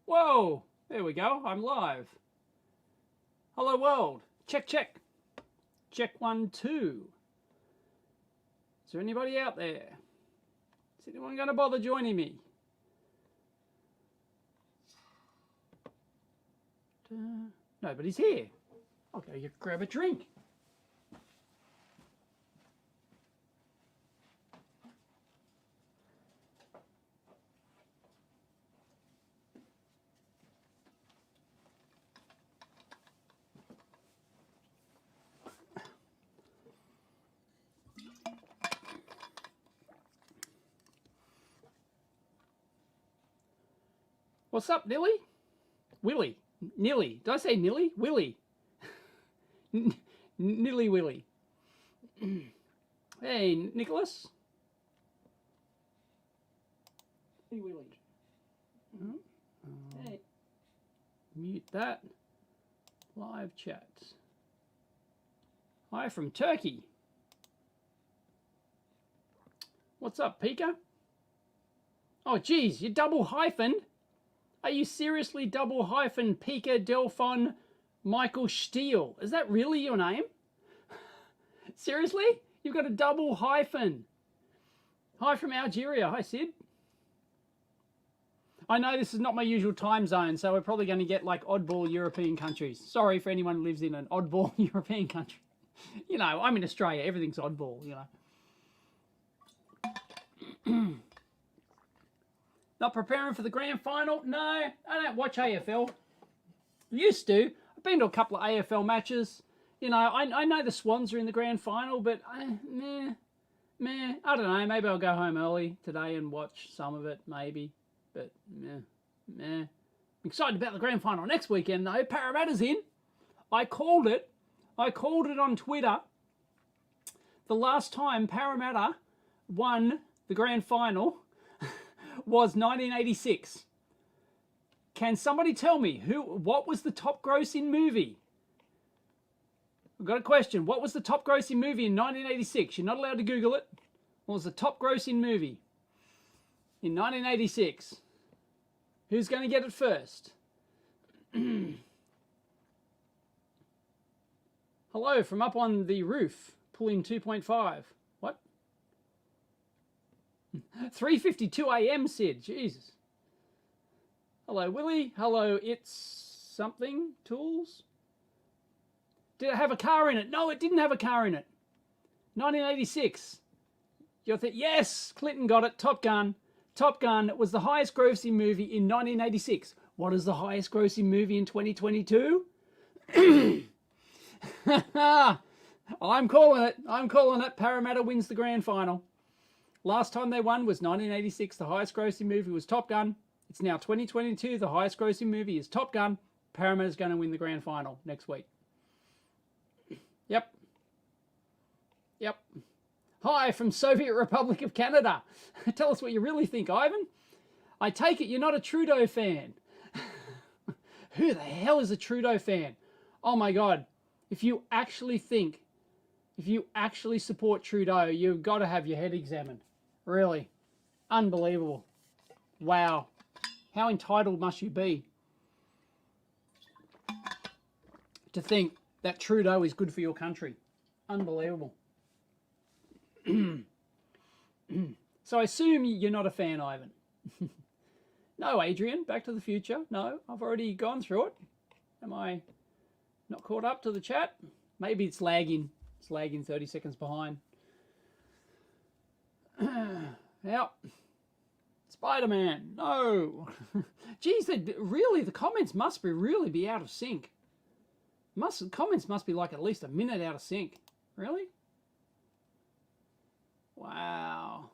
Whoa, there we go. I'm live. Hello world. Check, check. Check 1, 2. Is there anybody out there? Is anyone going to bother joining me? Nobody's here. I'll go grab a drink. What's up, Nilly? Willie. Nilly. Did I say Nilly? Willie. Nilly Willie. Hey, Nicholas. Hey, Willie. Hey. Mute that. Live chat. Hi from Turkey. What's up, Pika? Oh, geez, you double hyphened. Are you seriously double hyphen Pika Delphon Michael Steele? Is that really your name? Seriously? You've got a double hyphen. Hi from Algeria. Hi, Sid. I know this is not my usual time zone, so we're probably going to get like oddball European countries. Sorry for anyone who lives in an oddball European country. You know, I'm in Australia. Everything's oddball, you know. Not preparing for the grand final? No, I don't watch AFL. Used to. I've been to a couple of AFL matches. You know, I know the Swans are in the grand final, but meh. I don't know. Maybe I'll go home early today and watch some of it, maybe. But meh. I'm excited about the grand final next weekend, though. Parramatta's in. I called it. I called it on Twitter. The last time Parramatta won the grand final was 1986. Can somebody tell me what was the top grossing movie? I've got a question. What was the top grossing movie in 1986? You're not allowed to Google it. What was the top grossing movie in 1986? Who's going to get it first? Hello from up on the roof, pulling 2.5. 3:52 a.m. Sid. Jesus. Hello, Willie. Hello, it's something. Tools. Did it have a car in it? No, it didn't have a car in it. 1986. You're yes, Clinton got it. Top Gun. Top Gun was the highest grossing movie in 1986. What is the highest grossing movie in 2022? I'm calling it. I'm calling it. Parramatta wins the grand final. Last time they won was 1986. The highest grossing movie was Top Gun. It's now 2022. The highest grossing movie is Top Gun. Parramatta's going to win the grand final next week. Yep. Hi from Soviet Republic of Canada. Tell us what you really think, Ivan. I take it you're not a Trudeau fan. Who the hell is a Trudeau fan? Oh my God. If you actually support Trudeau, you've got to have your head examined. Really. Unbelievable. Wow. How entitled must you be to think that Trudeau is good for your country? Unbelievable. So I assume you're not a fan, Ivan. No, Adrian, Back to the Future. No, I've already gone through it. Am I not caught up to the chat? Maybe it's lagging. It's lagging 30 seconds behind. Yep. Spider-Man. No. Geez, really, the comments must really be out of sync. Comments must be like at least a minute out of sync. Really? Wow.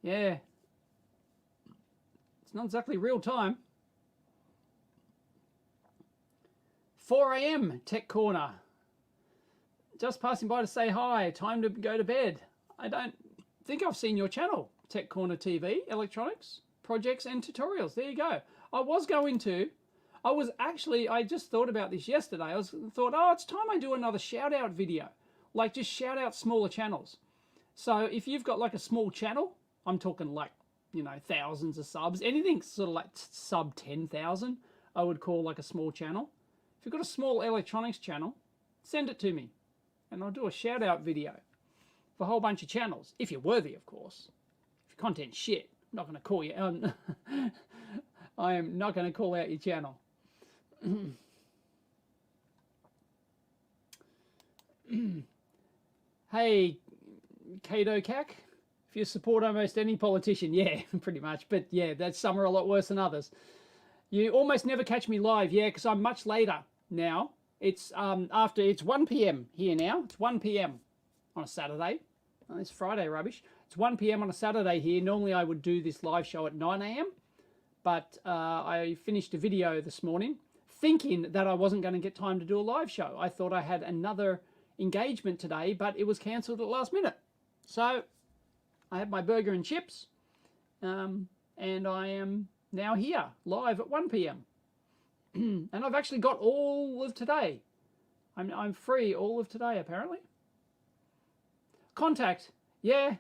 Yeah. It's not exactly real time. 4 a.m. Tech Corner. Just passing by to say hi. Time to go to bed. I don't think I've seen your channel, Tech Corner TV, electronics, projects and tutorials. There you go. I just thought about this yesterday. I thought, oh, it's time I do another shout out video. Like just shout out smaller channels. So if you've got like a small channel, I'm talking like, you know, thousands of subs. Anything sort of like sub 10,000, I would call like a small channel. If you've got a small electronics channel, send it to me, and I'll do a shout out video for a whole bunch of channels, if you're worthy, of course. If your content's shit, I'm not going to call you. I am not going to call out your channel. Hey, Cato Cac, if you support almost any politician, yeah, pretty much. But yeah, some are a lot worse than others. You almost never catch me live, yeah, because I'm much later now. It's it's 1 p.m. here now. It's 1 p.m. on a Saturday. Oh, it's Friday rubbish. It's 1 p.m. on a Saturday here. Normally I would do this live show at 9 a.m. But I finished a video this morning thinking that I wasn't going to get time to do a live show. I thought I had another engagement today, but it was cancelled at the last minute. So I had my burger and chips, and I am now here live at 1 p.m. And I've actually got all of today. I'm free all of today, apparently. Contact, yeah.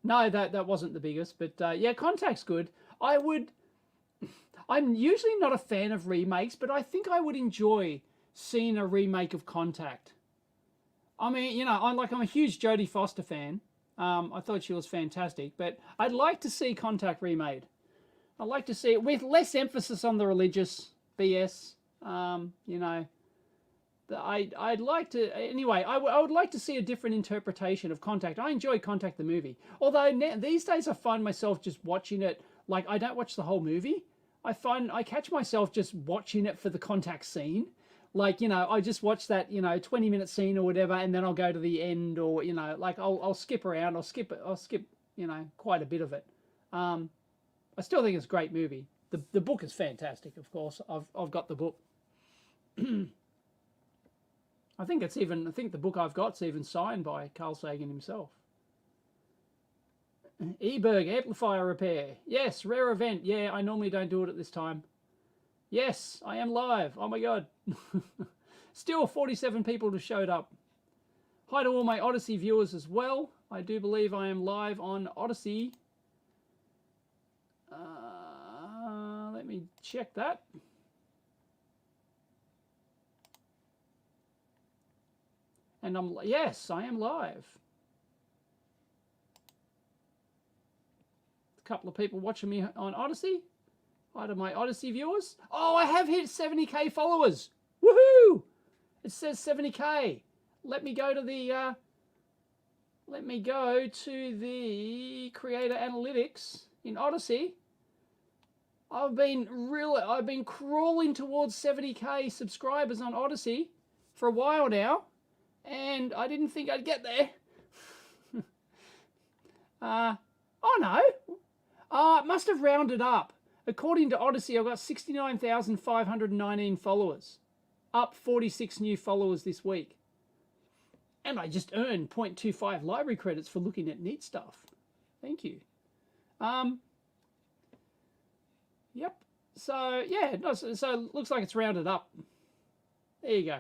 No, that wasn't the biggest, but yeah, Contact's good. I'm usually not a fan of remakes, but I think I would enjoy seeing a remake of Contact. I mean, you know, I'm a huge Jodie Foster fan. I thought she was fantastic, but I'd like to see Contact remade. I'd like to see it with less emphasis on the religious BS. You know, I'd like to, anyway, I would like to see a different interpretation of Contact. I enjoy Contact the movie. Although these days I find myself just watching it, like I don't watch the whole movie. I catch myself just watching it for the Contact scene. Like, you know, I just watch that, you know, 20-minute scene or whatever, and then I'll go to the end, or, you know, like I'll skip around. I'll skip, you know, quite a bit of it. I still think it's a great movie. The book is fantastic, of course. I've got the book. I think the book I've got's even signed by Carl Sagan himself. Eberg, amplifier repair. Yes, rare event. Yeah, I normally don't do it at this time. Yes, I am live. Oh my God. Still 47 people have showed up. Hi to all my Odyssey viewers as well. I do believe I am live on Odyssey. Let me check that. And yes, I am live. A couple of people watching me on Odyssey. Hi to my Odyssey viewers. Oh, I have hit 70k followers. Woohoo! It says 70k. Let me go to the creator analytics in Odyssey. I've been crawling towards 70k subscribers on Odyssey for a while now, and I didn't think I'd get there. Oh no. It must have rounded up. According to Odyssey, I've got 69,519 followers. Up 46 new followers this week. And I just earned 0.25 library credits for looking at neat stuff. Thank you. Yep. So, yeah, so it looks like it's rounded up. There you go.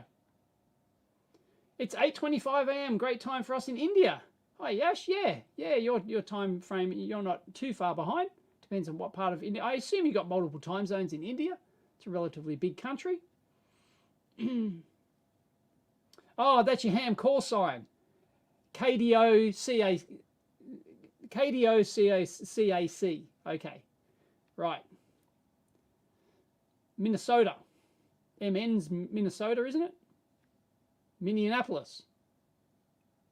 It's 8:25 a.m. Great time for us in India. Hi, Yash. Yeah, your time frame, you're not too far behind. Depends on what part of India. I assume you got multiple time zones in India. It's a relatively big country. Oh, that's your ham call sign. KDOCAC. Okay, right. Minnesota. MN's Minnesota, isn't it? Minneapolis.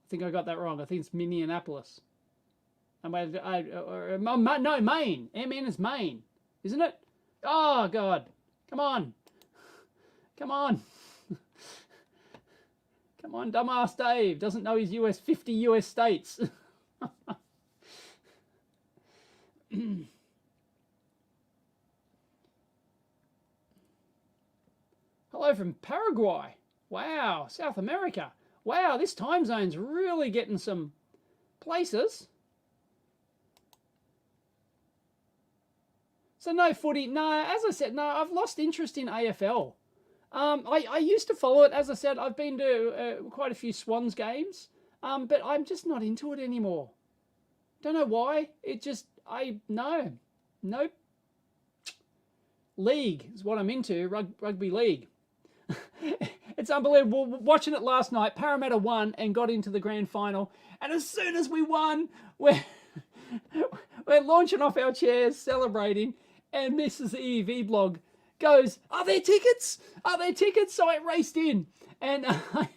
I think I got that wrong. I think it's Minneapolis. No, Maine. MN is Maine, isn't it? Oh, God. Come on. Come on. Come on, dumbass Dave. Doesn't know his 50 US states. Hello from Paraguay. Wow, South America. Wow, this time zone's really getting some places. So no footy. No, as I said, no, I've lost interest in AFL. I used to follow it. As I said, I've been to quite a few Swans games, but I'm just not into it anymore. Don't know why. It just, no. Nope. League is what I'm into, rugby league. It's unbelievable. Watching it last night, Parramatta won and got into the grand final. And as soon as we won, we're launching off our chairs, celebrating. And Mrs. EEVblog goes, "Are there tickets? Are there tickets?" So I raced in. And I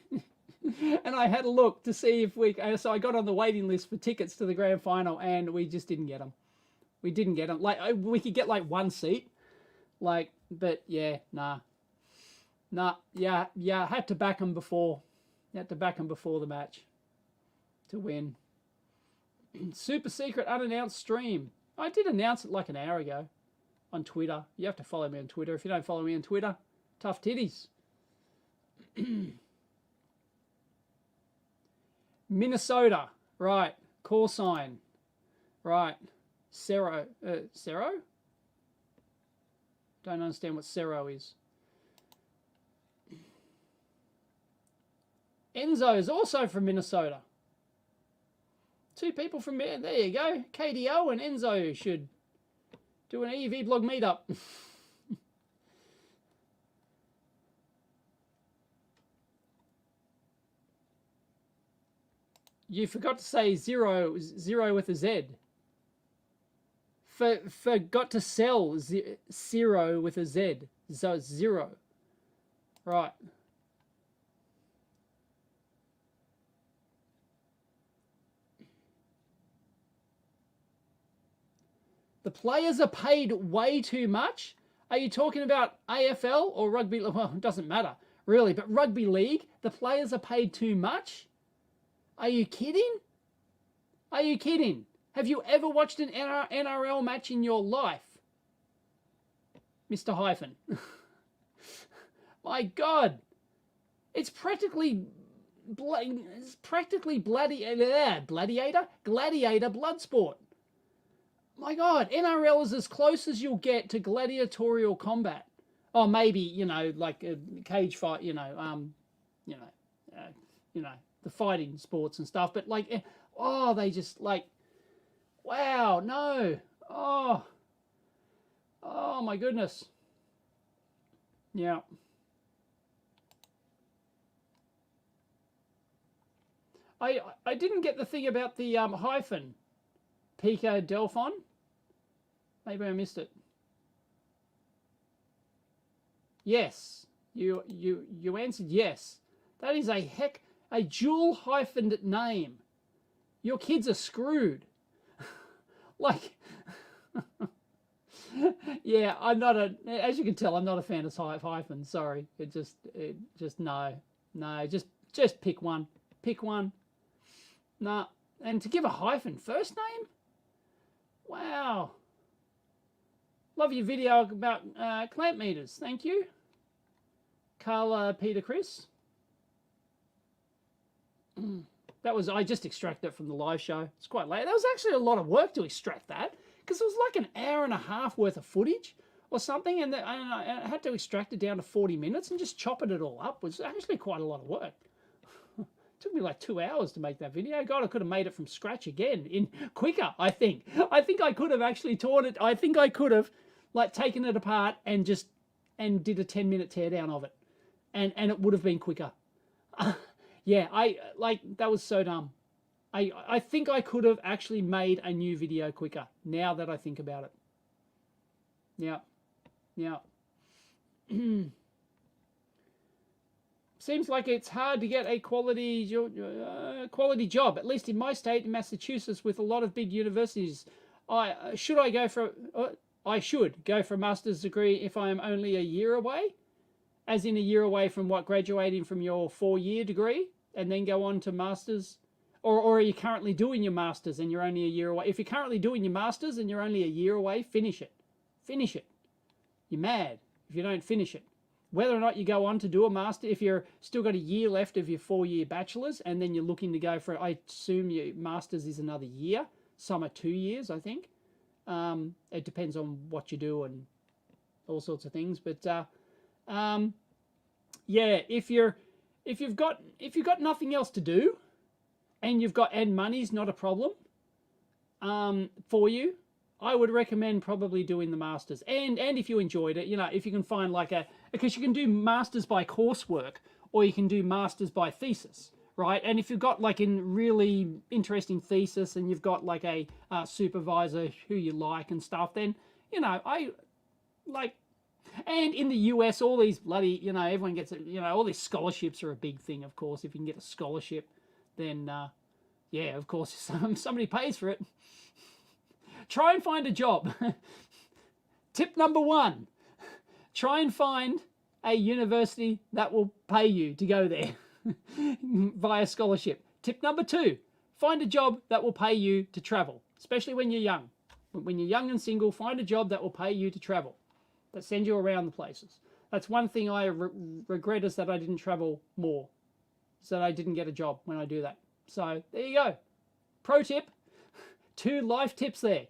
had a look to see if so I got on the waiting list for tickets to the grand final, and we just didn't get them. We didn't get them. Like, we could get like one seat. Like, but yeah, nah, yeah, had to back them before. You had to back them before the match to win. Super secret unannounced stream. I did announce it like an hour ago on Twitter. You have to follow me on Twitter. If you don't follow me on Twitter, tough titties. Minnesota, right? Call sign, right? Cero. Don't understand what Cero is. Enzo is also from Minnesota. Two people from there. There you go. KDO and Enzo should do an EEVblog meetup. You forgot to say zero with a Z. Forgot to sell zero with a Z. So it's zero. Right. The players are paid way too much. Are you talking about AFL or rugby? Well, it doesn't matter, really. But rugby league, the players are paid too much? Are you kidding? Are you kidding? Have you ever watched an NRL match in your life? Mr. Hyphen. My God. It's practically gladiator blood sport. My God, NRL is as close as you'll get to gladiatorial combat. Oh, maybe, you know, like a cage fight, the fighting sports and stuff. But like, oh, they just like, wow, no. Oh my goodness. Yeah. I didn't get the thing about the hyphen. Pico Delphon? Maybe I missed it. Yes. You answered yes. That is a dual hyphened name. Your kids are screwed. Like, yeah, as you can tell, I'm not a fan of hyphens. Sorry. No, just pick one. Pick one. Nah. And to give a hyphen first name? Wow. Love your video about clamp meters. Thank you. Carla, Peter, Chris. I just extracted it from the live show. It's quite late. That was actually a lot of work to extract that, because it was like an hour and a half worth of footage or something, and I had to extract it down to 40 minutes and just chopping it all up. It was actually quite a lot of work. It took me like 2 hours to make that video. God, I could have made it from scratch again in quicker, I think. I think I could have actually taught it. I think I could have like taken it apart and did a 10-minute teardown of it. And it would have been quicker. Yeah, that was so dumb. I think I could have actually made a new video quicker, now that I think about it. Yeah. Seems like it's hard to get a quality job, at least in my state, in Massachusetts, with a lot of big universities. I should go for a master's degree if I am only a year away, as in a year away from graduating from your 4-year degree, and then go on to masters, or are you currently doing your masters and you're only a year away? If you're currently doing your masters and you're only a year away, finish it. Finish it. You're mad if you don't finish it. Whether or not you go on to do a master, if you're still got a year left of your 4-year bachelor's, and then you're looking to go for, I assume your master's is another year. Some are 2 years, I think. It depends on what you do and all sorts of things. But yeah, if you've got nothing else to do, and money's not a problem, for you, I would recommend probably doing the masters. And if you enjoyed it, you know, if you can find like because you can do masters by coursework, or you can do masters by thesis, right? And if you've got like a really interesting thesis and you've got like a supervisor who you like and stuff, then, you know, I like, and in the US, all these bloody, you know, everyone gets it, you know, all these scholarships are a big thing, of course. If you can get a scholarship, then, yeah, of course, somebody pays for it. Try and find a job. Tip number 1, try and find a university that will pay you to go there via scholarship. Tip number 2, find a job that will pay you to travel, especially when you're young. When you're young and single, find a job that will pay you to travel, that send you around the places. That's one thing I regret, is that I didn't travel more, so that I didn't get a job when I do that. So there you go. Pro tip, 2 life tips there.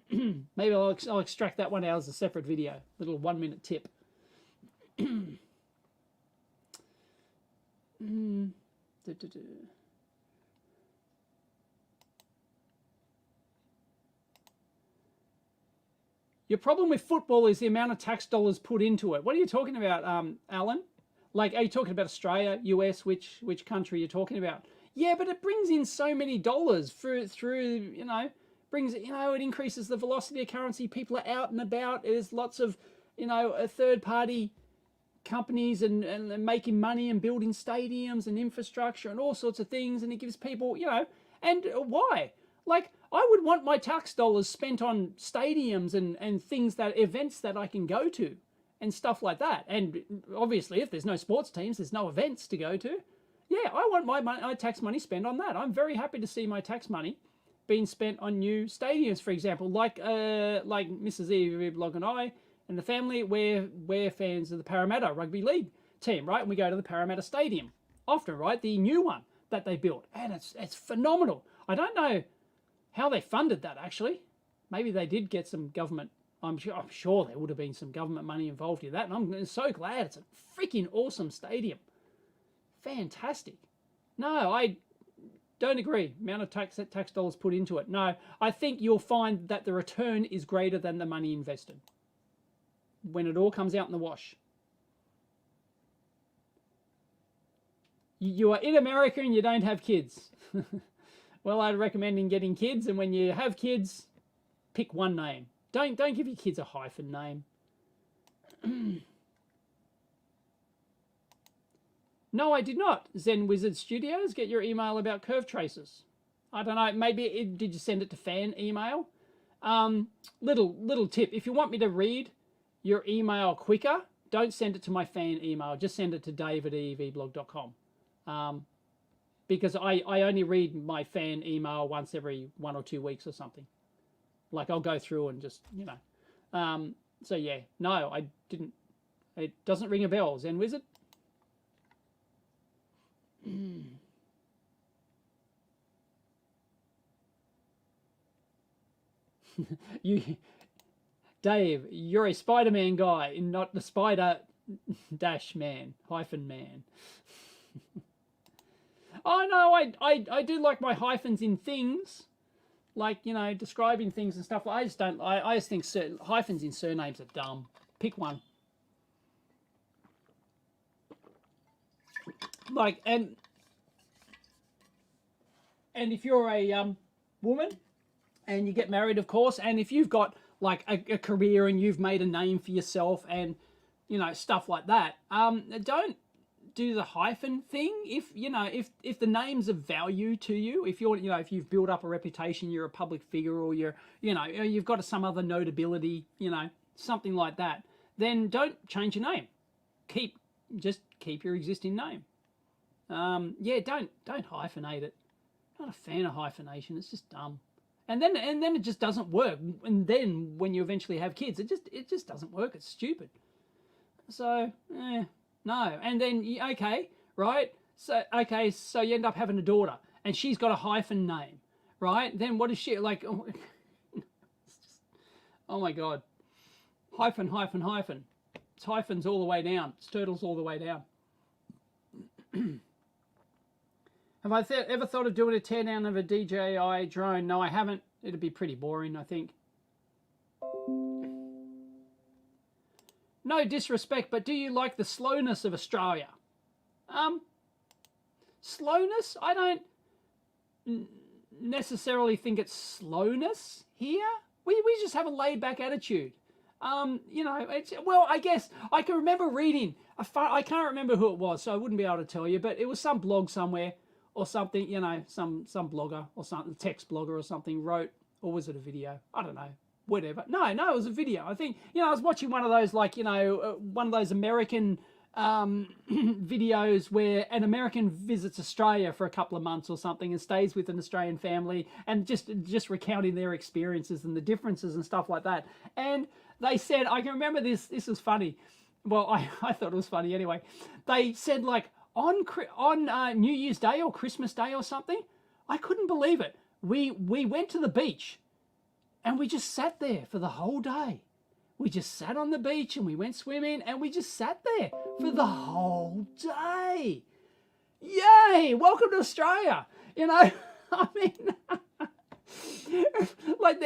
Maybe I'll extract that one out as a separate video, little 1-minute tip. Your problem with football is the amount of tax dollars put into it. What are you talking about, Alan? Like, are you talking about Australia, US, which country you're talking about? Yeah, but it brings in so many dollars through you know, it increases the velocity of currency. People are out and about. There's lots of, you know, third-party companies and making money and building stadiums and infrastructure and all sorts of things. And it gives people, you know, and why? Like, I would want my tax dollars spent on stadiums and things, events that I can go to and stuff like that. And obviously, if there's no sports teams, there's no events to go to. Yeah, I want my tax money spent on that. I'm very happy to see my tax money being spent on new stadiums, for example, like Mrs. EEVblog and I and the family, we're fans of the Parramatta rugby league team, right? And we go to the Parramatta Stadium often, right? The new one that they built, and it's phenomenal. I don't know how they funded that, actually. Maybe they did get some government. I'm sure there would have been some government money involved in that, and I'm so glad. It's a freaking awesome stadium. Fantastic. No, I don't agree. Amount of tax dollars put into it. No, I think you'll find that the return is greater than the money invested when it all comes out in the wash. You are in America and you don't have kids. Well, I'd recommend getting kids, and when you have kids, pick one name. Don't give your kids a hyphen name. No, I did not. Zen Wizard Studios, get your email about curve traces. I don't know, maybe did you send it to fan email? Little tip, if you want me to read your email quicker, don't send it to my fan email. Just send it to dave@eevblog.com. Because I only read my fan email once every 1 or 2 weeks or something. Like, I'll go through and just, you know. So yeah, no, I didn't. It doesn't ring a bell, Zen Wizard. Dave, you're a Spider-Man guy, not the Spider dash man, hyphen man. Oh no, I do like my hyphens in things, like, you know, describing things and stuff. I just don't. I just think hyphens in surnames are dumb. Pick one. Like, and if you're a woman and you get married, of course, and if you've got like a career and you've made a name for yourself and, you know, stuff like that, don't do the hyphen thing. If, you know, if the name's of value to you, if you're, you know, if you've built up a reputation, you're a public figure, or you're, you know, you've got some other notability, you know, something like that, then don't change your name. Just keep your existing name. Yeah, don't hyphenate it. Not a fan of hyphenation. It's just dumb. And then it just doesn't work. And then when you eventually have kids, it just doesn't work. It's stupid. So, no. And then, okay, right? So, okay, so you end up having a daughter, and she's got a hyphen name, right? Then what is she, like, oh, it's just, oh my God. Hyphen, hyphen, hyphen. It's hyphens all the way down. It's turtles all the way down. Have I ever thought of doing a teardown of a DJI drone? No, I haven't. It'd be pretty boring, I think. No disrespect, but do you like the slowness of Australia? Slowness? I don't necessarily think it's slowness here. We just have a laid-back attitude. You know, well, I guess I can remember reading, I can't remember who it was, so I wouldn't be able to tell you, but it was some blog somewhere or something, you know, some blogger or something, text blogger or something wrote, or was it a video? I don't know. Whatever. No, it was a video. I think, you know, I was watching one of those, like, you know, one of those American videos where an American visits Australia for a couple of months or something and stays with an Australian family and just recounting their experiences and the differences and stuff like that. And they said, I can remember this is funny. Well, I thought it was funny anyway. They said, like, on New Year's Day or Christmas Day or something, I couldn't believe it. We went to the beach and we just sat there for the whole day. We just sat on the beach and we went swimming and we just sat there for the whole day. Yay! Welcome to Australia. You know, I mean, like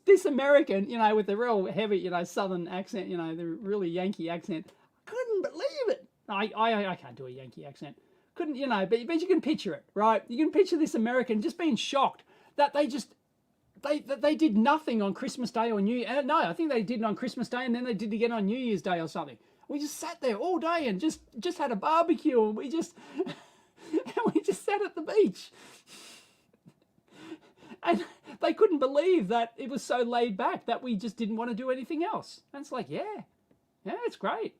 this American, you know, with the real heavy, you know, Southern accent, you know, the really Yankee accent. Couldn't believe it. I can't do a Yankee accent. Couldn't, you know, but you can picture it, right? You can picture this American just being shocked that they did nothing on Christmas Day or New Year. No, I think they did it on Christmas Day and then they did it again on New Year's Day or something. We just sat there all day and just had a barbecue and we just sat at the beach. And they couldn't believe that it was so laid back that we just didn't want to do anything else. And it's like, yeah, it's great.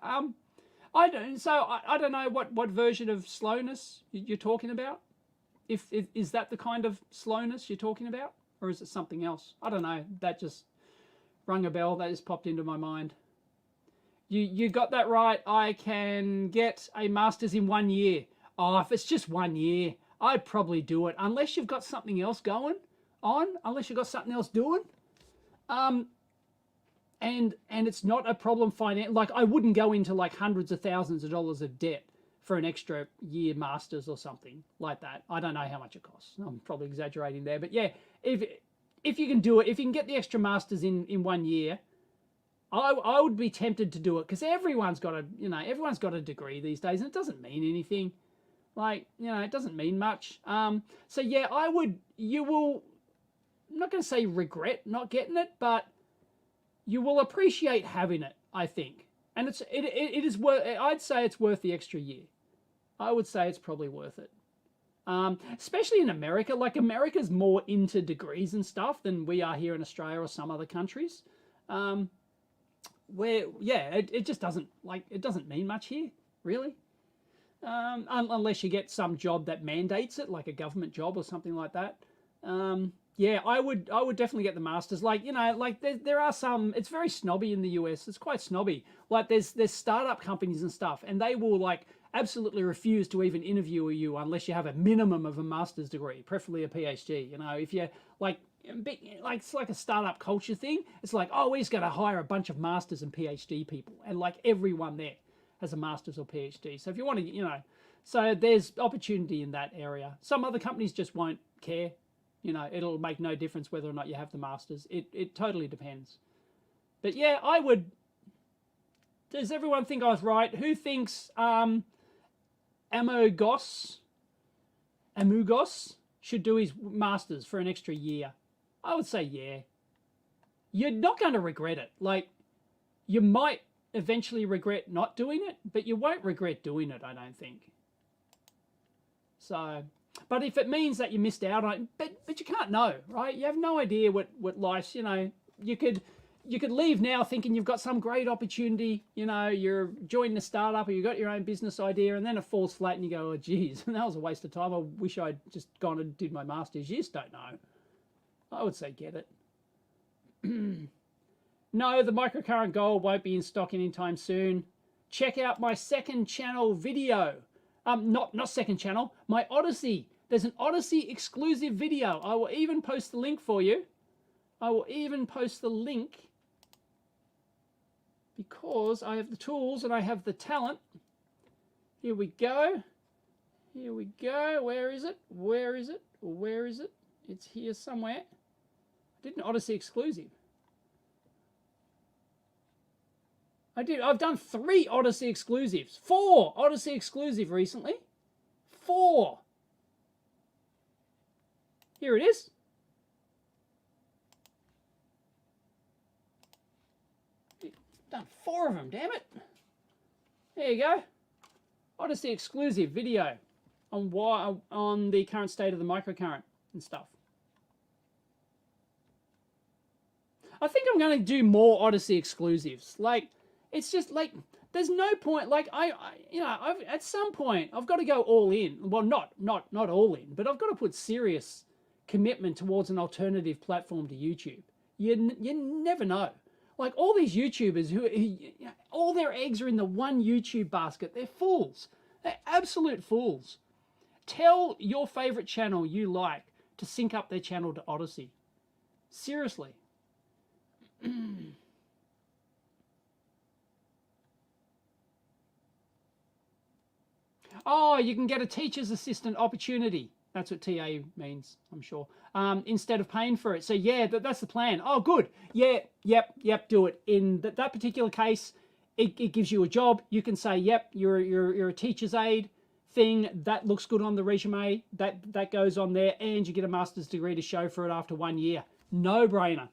I don't know what version of slowness you're talking about. If is that the kind of slowness you're talking about? Or is it something else? I don't know. That just rung a bell. That just popped into my mind. You got that right. I can get a master's in 1 year. Oh, if it's just 1 year, I'd probably do it. Unless you've got something else going on. Unless you've got something else doing. And it's not a problem like, I wouldn't go into like hundreds of thousands of dollars of debt for an extra year master's or something like that. I don't know how much it costs. I'm probably exaggerating there, but yeah, if you can do it, if you can get the extra master's in 1 year, I would be tempted to do it because everyone's got a degree these days and it doesn't mean anything. Like, you know, it doesn't mean much. So yeah, you will, I'm not going to say regret not getting it, but you will appreciate having it, I think. And it is worth, I'd say it's worth the extra year. I would say it's probably worth it. Especially in America. Like, America's more into degrees and stuff than we are here in Australia or some other countries. Where, yeah, it just doesn't, like, it doesn't mean much here, really. Unless you get some job that mandates it, like a government job or something like that. Yeah, I would definitely get the masters. Like, you know, like there are some, it's very snobby in the US. It's quite snobby. Like, there's startup companies and stuff, and they will, like, absolutely refuse to even interview you unless you have a minimum of a master's degree, preferably a PhD. You know, if you're like it's like a startup culture thing. It's like, oh, we're just going to hire a bunch of masters and PhD people, and like everyone there has a master's or PhD. So if you want to, you know, so there's opportunity in that area. Some other companies just won't care. You know, it'll make no difference whether or not you have the masters. It totally depends. But yeah, I would. Does everyone think I was right? Who thinks Amugos should do his masters for an extra year? I would say yeah. You're not going to regret it. Like, you might eventually regret not doing it, but you won't regret doing it, I don't think. So, but if it means that you missed out on it, but you can't know, right? You have no idea what life's, you know, you could leave now thinking you've got some great opportunity, you know, you're joining a startup or you got your own business idea, and then it falls flat and you go, oh, geez, that was a waste of time. I wish I'd just gone and did my master's. You just don't know. I would say get it. No, the microcurrent gold won't be in stock anytime soon. Check out my second channel video. Not second channel, my Odyssey. There's an Odyssey exclusive video. I will even post the link for you. I will even post the link because I have the tools and I have the talent. Here we go. Here we go. Where is it? Where is it? Where is it? It's here somewhere. Did an Odyssey exclusive. I did. I've done 3 Odyssey exclusives. 4 Odyssey exclusive recently. 4. Here it is. Done 4 of them, damn it. There you go. Odyssey exclusive video on the current state of the microcurrent and stuff. I think I'm going to do more Odyssey exclusives. Like, it's just like, there's no point. Like, at some point I've got to go all in. Well, not all in, but I've got to put serious commitment towards an alternative platform to YouTube. You never know. Like, all these YouTubers who all their eggs are in the one YouTube basket, they're fools. They're absolute fools. Tell your favorite channel you like to sync up their channel to Odyssey. Seriously. Oh, you can get a teacher's assistant opportunity. That's what TA means, I'm sure. Instead of paying for it. So yeah, that's the plan. Oh, good. Yeah, yep, do it. In that particular case, it gives you a job. You can say, yep, you're a teacher's aide thing. That looks good on the resume. That goes on there, and you get a master's degree to show for it after 1 year. No brainer.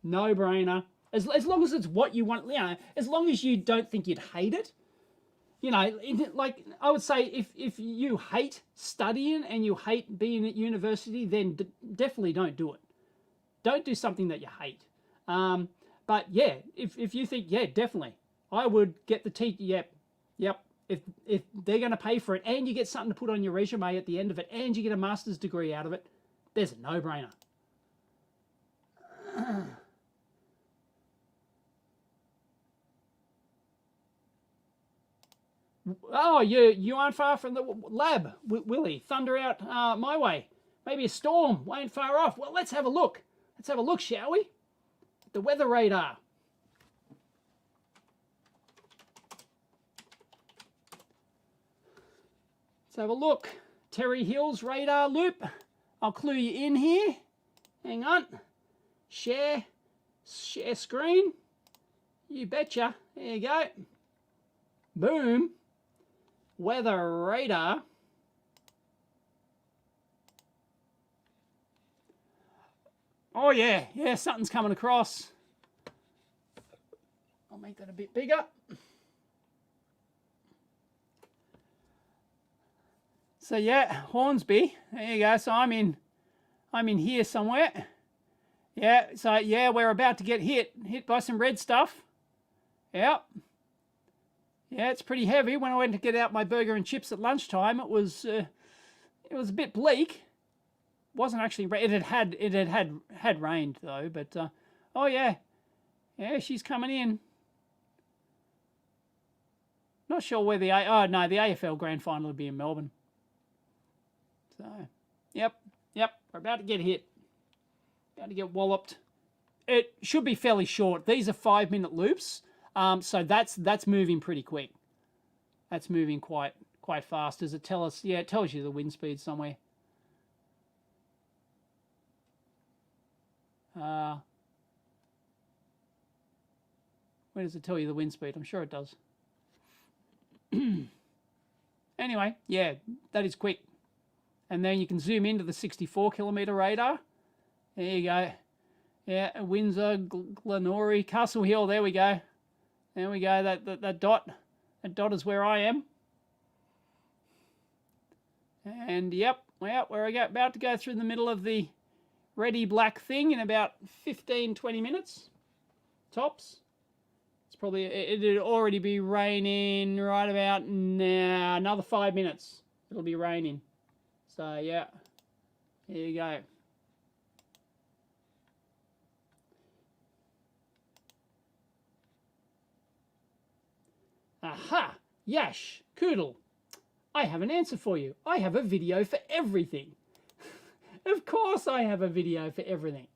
No brainer. As long as it's what you want, as long as you don't think you'd hate it. Like I would say, if you hate studying and you hate being at university, then definitely don't do it. Don't do something that you hate. But yeah, if you think, yeah, definitely, I would get the teacher. Yep. If they're going to pay for it, and you get something to put on your resume at the end of it, and you get a master's degree out of it, there's a no-brainer. Oh, you aren't far from the lab, Willie. Thunder out my way. Maybe a storm ain't far off. Well, let's have a look. Let's have a look, shall we? The weather radar. Let's have a look. Terry Hills radar loop. I'll clue you in here. Hang on. Share screen. You betcha. There you go. Boom. Weather radar. Oh yeah, something's coming across. I'll make that a bit bigger. So yeah, Hornsby. There you go. So I'm in here somewhere. Yeah. So yeah, we're about to get hit by some red stuff. Yep. Yeah, it's pretty heavy. When I went to get out my burger and chips at lunchtime, it was a bit bleak. Wasn't actually. It had rained though. But oh yeah, she's coming in. Not sure where the AFL Grand Final will be in Melbourne. So, yep, we're about to get hit. About to get walloped. It should be fairly short. These are 5-minute loops. So that's moving pretty quick. That's moving quite fast. Does it tell us? Yeah, it tells you the wind speed somewhere. Where does it tell you the wind speed? I'm sure it does. Anyway, yeah, that is quick. And then you can zoom into the 64-kilometre radar. There you go. Yeah, Windsor, Glenorrhy, Castle Hill. There we go. There we go. That dot is where I am. And yep, we're about to go through the middle of the ready black thing in about 15-20 minutes, tops. It's probably it'd already be raining right about now. Another 5 minutes, it'll be raining. So yeah, here you go. Aha! Yash! Koodle! I have an answer for you. I have a video for everything. Of course I have a video for everything.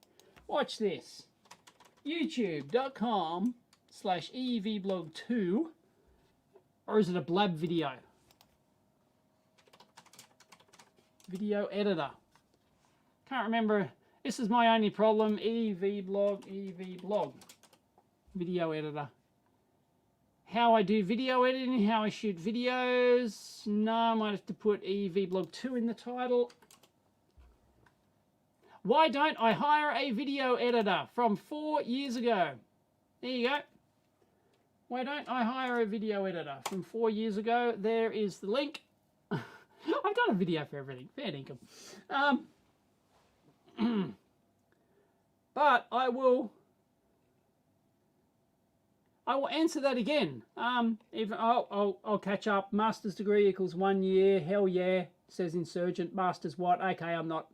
Watch this. YouTube.com/EEVblog2. Or is it a blab video? Video editor. Can't remember. This is my only problem. EEVblog. Video editor. How I do video editing, how I shoot videos. No, I might have to put EEVblog 2 in the title. Why don't I hire a video editor from 4 years ago? There you go. Why don't I hire a video editor from 4 years ago? There is the link. I've done a video for everything. Fair income. But I will answer that again. I'll catch up. Master's degree equals 1 year. Hell yeah, says Insurgent. Master's what? Okay, I'm not.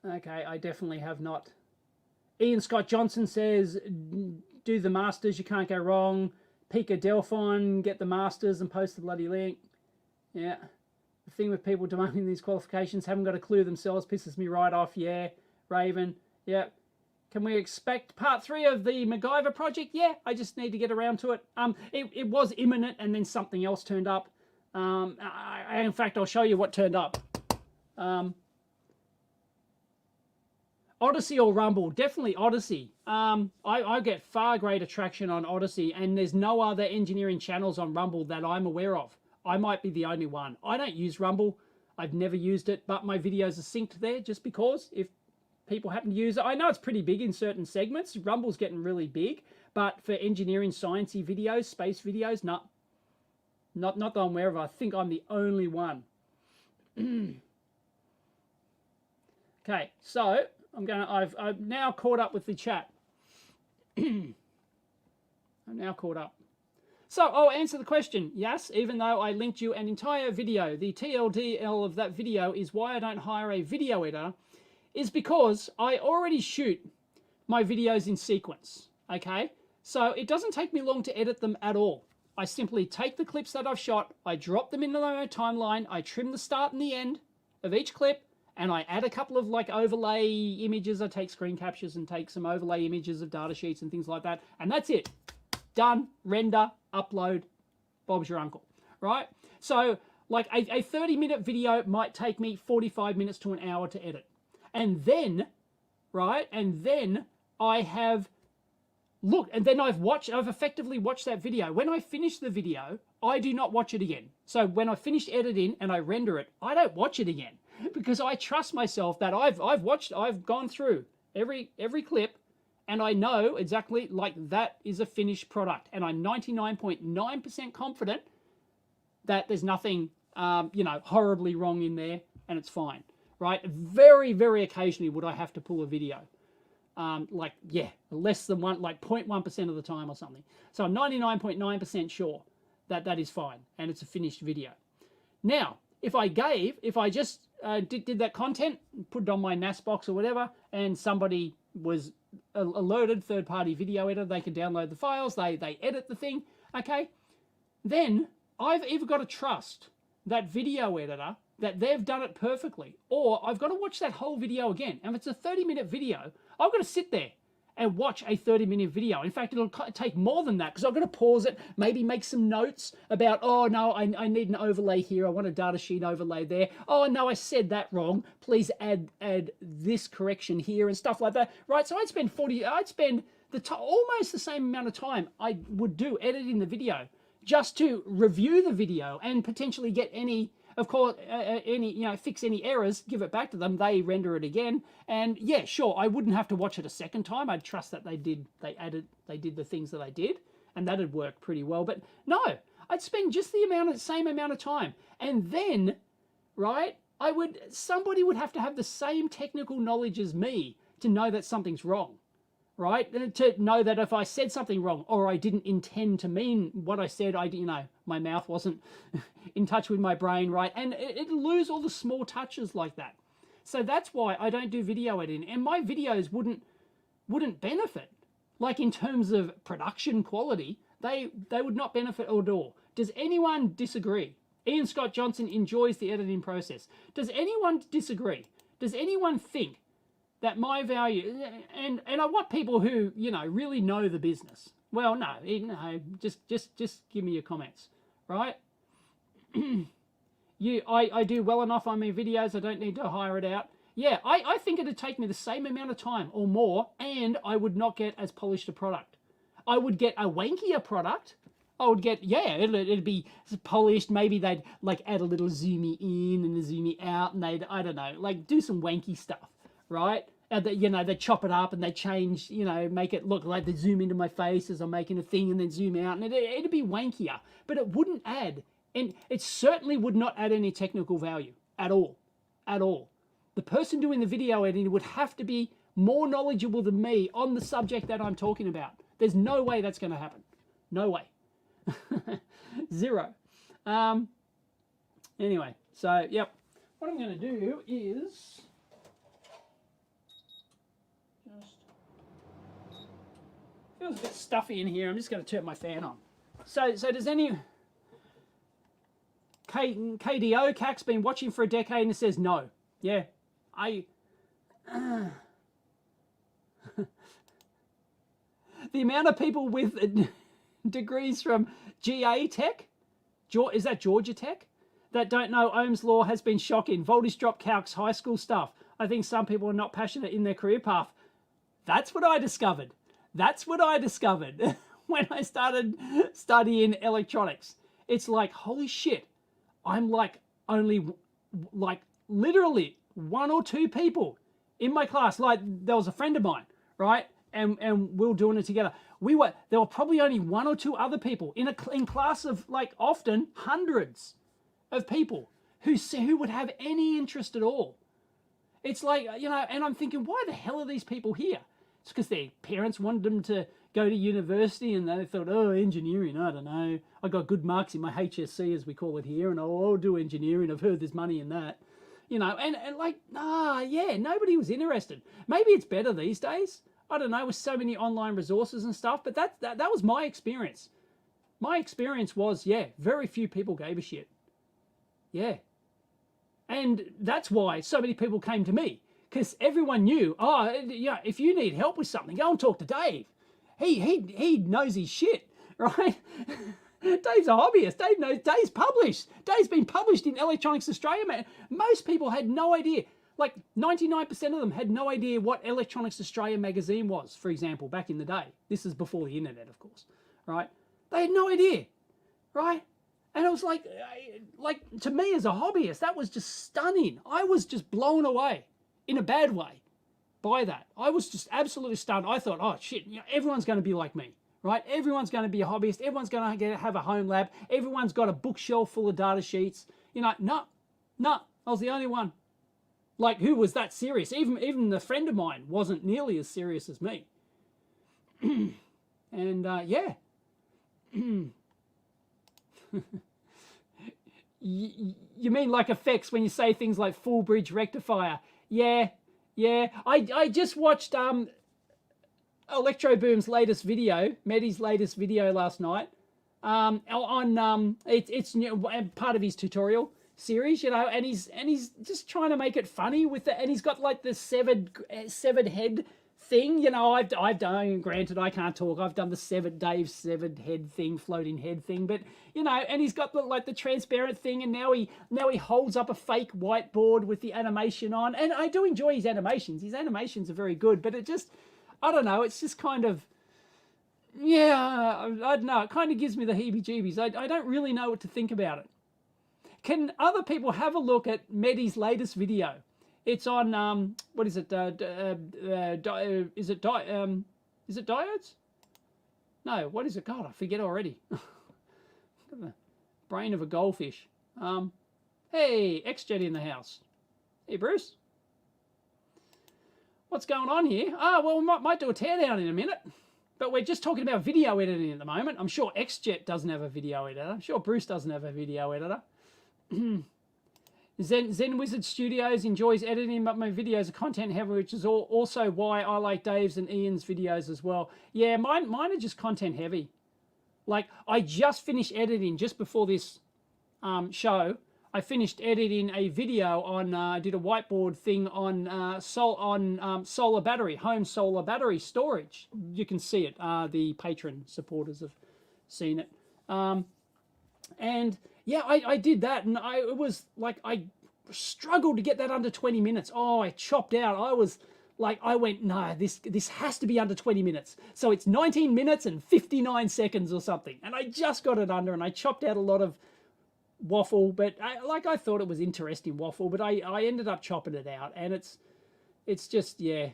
Okay, I definitely have not. Ian Scott Johnson says, do the Masters, you can't go wrong. Pika Delphon, get the Masters and post the bloody link. Yeah. The thing with people demanding these qualifications, haven't got a clue themselves, pisses me right off. Yeah. Raven, yeah. Can we expect part 3 of the MacGyver project? Yeah, I just need to get around to it. It was imminent and then something else turned up. In fact, I'll show you what turned up. Odyssey or Rumble? Definitely Odyssey. I get far greater traction on Odyssey, and there's no other engineering channels on Rumble that I'm aware of. I might be the only one. I don't use Rumble. I've never used it, but my videos are synced there just because if people happen to use it. I know it's pretty big in certain segments. Rumble's getting really big, but for engineering, sciencey videos, space videos, not that I'm aware of. I think I'm the only one. Okay, so I've now caught up with the chat. I'm now caught up. So I'll answer the question. Yes, even though I linked you an entire video, the TLDL of that video is why I don't hire a video editor, is because I already shoot my videos in sequence. Okay, so it doesn't take me long to edit them at all. I simply take the clips that I've shot, I drop them into my timeline, I trim the start and the end of each clip, and I add a couple of like overlay images. I take screen captures and take some overlay images of data sheets and things like that. And that's it. Done. Render, upload, Bob's your uncle, right? So like a 30-minute video might take me 45 minutes to an hour to edit. And then, right, and then I have, look, and then I've effectively watched that video. When I finish the video, I do not watch it again. So when I finish editing and I render it, I don't watch it again. Because I trust myself that I've gone through every clip, and I know exactly like that is a finished product, and I'm 99.9% confident that there's nothing horribly wrong in there, and it's fine, right? Very, very occasionally would I have to pull a video, less than 0.1% of the time or something. So I'm 99.9% sure that that is fine, and it's a finished video. Now, if I just did that content, put it on my NAS box or whatever, and somebody was alerted, third-party video editor, they can download the files, they edit the thing, okay? Then I've either got to trust that video editor that they've done it perfectly, or I've got to watch that whole video again. And if it's a 30-minute video, I've got to sit there and watch a 30-minute video. In fact, it'll take more than that because I've got to pause it, maybe make some notes about, oh, no, I need an overlay here. I want a data sheet overlay there. Oh, no, I said that wrong. Please add this correction here and stuff like that, right? So I'd spend almost the same amount of time I would do editing the video just to review the video and potentially get any, of course, fix any errors, give it back to them, they render it again, and yeah, sure, I wouldn't have to watch it a second time. I'd trust that they did the things that they did, and that'd work pretty well. But no, I'd spend just the same amount of time, and then, right, somebody would have to have the same technical knowledge as me to know that something's wrong. Right? To know that if I said something wrong or I didn't intend to mean what I said, my mouth wasn't in touch with my brain, right? And it'll lose all the small touches like that. So that's why I don't do video editing. And my videos wouldn't benefit. Like in terms of production quality, they would not benefit at all. Does anyone disagree? Ian Scott Johnson enjoys the editing process. Does anyone disagree? Does anyone think that my value, and I want people who, really know the business. Well, no, just give me your comments, right? I do well enough on my videos, I don't need to hire it out. Yeah, I think it'd take me the same amount of time or more, and I would not get as polished a product. I would get a wankier product. I would get, yeah, it'd be polished. Maybe they'd like add a little zoomy in and a zoomy out, and they'd, I don't know, like do some wanky stuff, right? You know, they chop it up and they change, you know, make it look like they zoom into my face as I'm making a thing and then zoom out, and it'd be wankier, but it wouldn't add, and it certainly would not add any technical value at all, at all. The person doing the video editing would have to be more knowledgeable than me on the subject that I'm talking about. There's no way that's going to happen. No way. Zero. Anyway, so, yep. What I'm going to do is just... Feels a bit stuffy in here. I'm just going to turn my fan on. So does any... KDO, CAC's been watching for a decade and it says no. Yeah. The amount of people with degrees from GA Tech, is that Georgia Tech, that don't know Ohm's law has been shocking. Voltage drop calcs, high school stuff. I think some people are not passionate in their career path. That's what I discovered. That's what I discovered when I started studying electronics. It's like, holy shit, I'm like only like literally one or two people in my class. Like there was a friend of mine, right? And we were doing it together. There were probably only one or two other people in class of like often hundreds of people who would have any interest at all. It's like, you know, and I'm thinking, why the hell are these people here? It's because their parents wanted them to go to university and they thought, oh, engineering, I don't know. I got good marks in my HSC, as we call it here, and I'll do engineering. I've heard there's money in that. You know, and like, yeah, nobody was interested. Maybe it's better these days. I don't know, with so many online resources and stuff, but that was my experience. My experience was, yeah, very few people gave a shit. Yeah. And that's why so many people came to me, because everyone knew, oh, yeah, if you need help with something, go and talk to Dave. He knows his shit, right? Dave's a hobbyist. Dave's published. Dave's been published in Electronics Australia, man. Most people had no idea. Like 99% of them had no idea what Electronics Australia magazine was, for example, back in the day. This is before the internet, of course, right? They had no idea, right? And it was like to me as a hobbyist, that was just stunning. I was just blown away in a bad way by that. I was just absolutely stunned. I thought, oh shit, you know, everyone's going to be like me, right? Everyone's going to be a hobbyist. Everyone's going to have a home lab. Everyone's got a bookshelf full of data sheets. You know, no, I was the only one. Like, who was that serious? Even the friend of mine wasn't nearly as serious as me. And, yeah. You mean like effects when you say things like full bridge rectifier? Yeah. I just watched ElectroBoom's latest video, Medi's latest video last night. It's part of his tutorial series, you know, and he's just trying to make it funny with it, and he's got like the severed head thing, you know. I've done, granted I can't talk, I've done the Dave's severed head thing, floating head thing, but you know, and he's got the transparent thing, and now he holds up a fake whiteboard with the animation on, and I do enjoy his animations. His animations are very good, but it just, I don't know, it's just kind of, yeah, I don't know, it kind of gives me the heebie-jeebies. I don't really know what to think about it. Can other people have a look at Medi's latest video? It's on what is it? Is it diodes? No, what is it? God, I forget already. Got the brain of a goldfish. Hey, XJet in the house. Hey, Bruce. What's going on here? Well, we might do a teardown in a minute. But we're just talking about video editing at the moment. I'm sure XJet doesn't have a video editor. I'm sure Bruce doesn't have a video editor. Zen Wizard Studios enjoys editing, but my videos are content heavy, which is also why I like Dave's and Ian's videos as well. Yeah, mine are just content heavy. Like, I just finished editing just before this show. I finished editing a video on, I did a whiteboard thing on solar battery, home solar battery storage. You can see it. The patron supporters have seen it. And yeah, I did that, and it was like, struggled to get that under 20 minutes. Oh, I chopped out. I was like, I went, no, this has to be under 20 minutes. So it's 19 minutes and 59 seconds or something. And I just got it under, and I chopped out a lot of waffle, but I thought it was interesting waffle, but I ended up chopping it out, and it's just, yeah.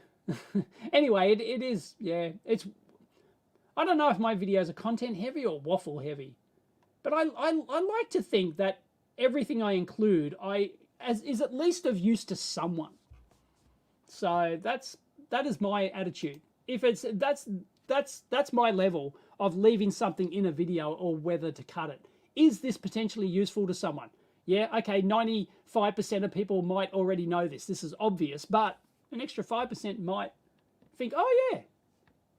Anyway, it is, yeah. I don't know if my videos are content heavy or waffle heavy, but I like to think that everything I include is at least of use to someone. So that is my attitude. If it's that's my level of leaving something in a video or whether to cut it. Is this potentially useful to someone? Yeah, okay, 95% of people might already know this. This is obvious, but an extra 5% might think, oh yeah,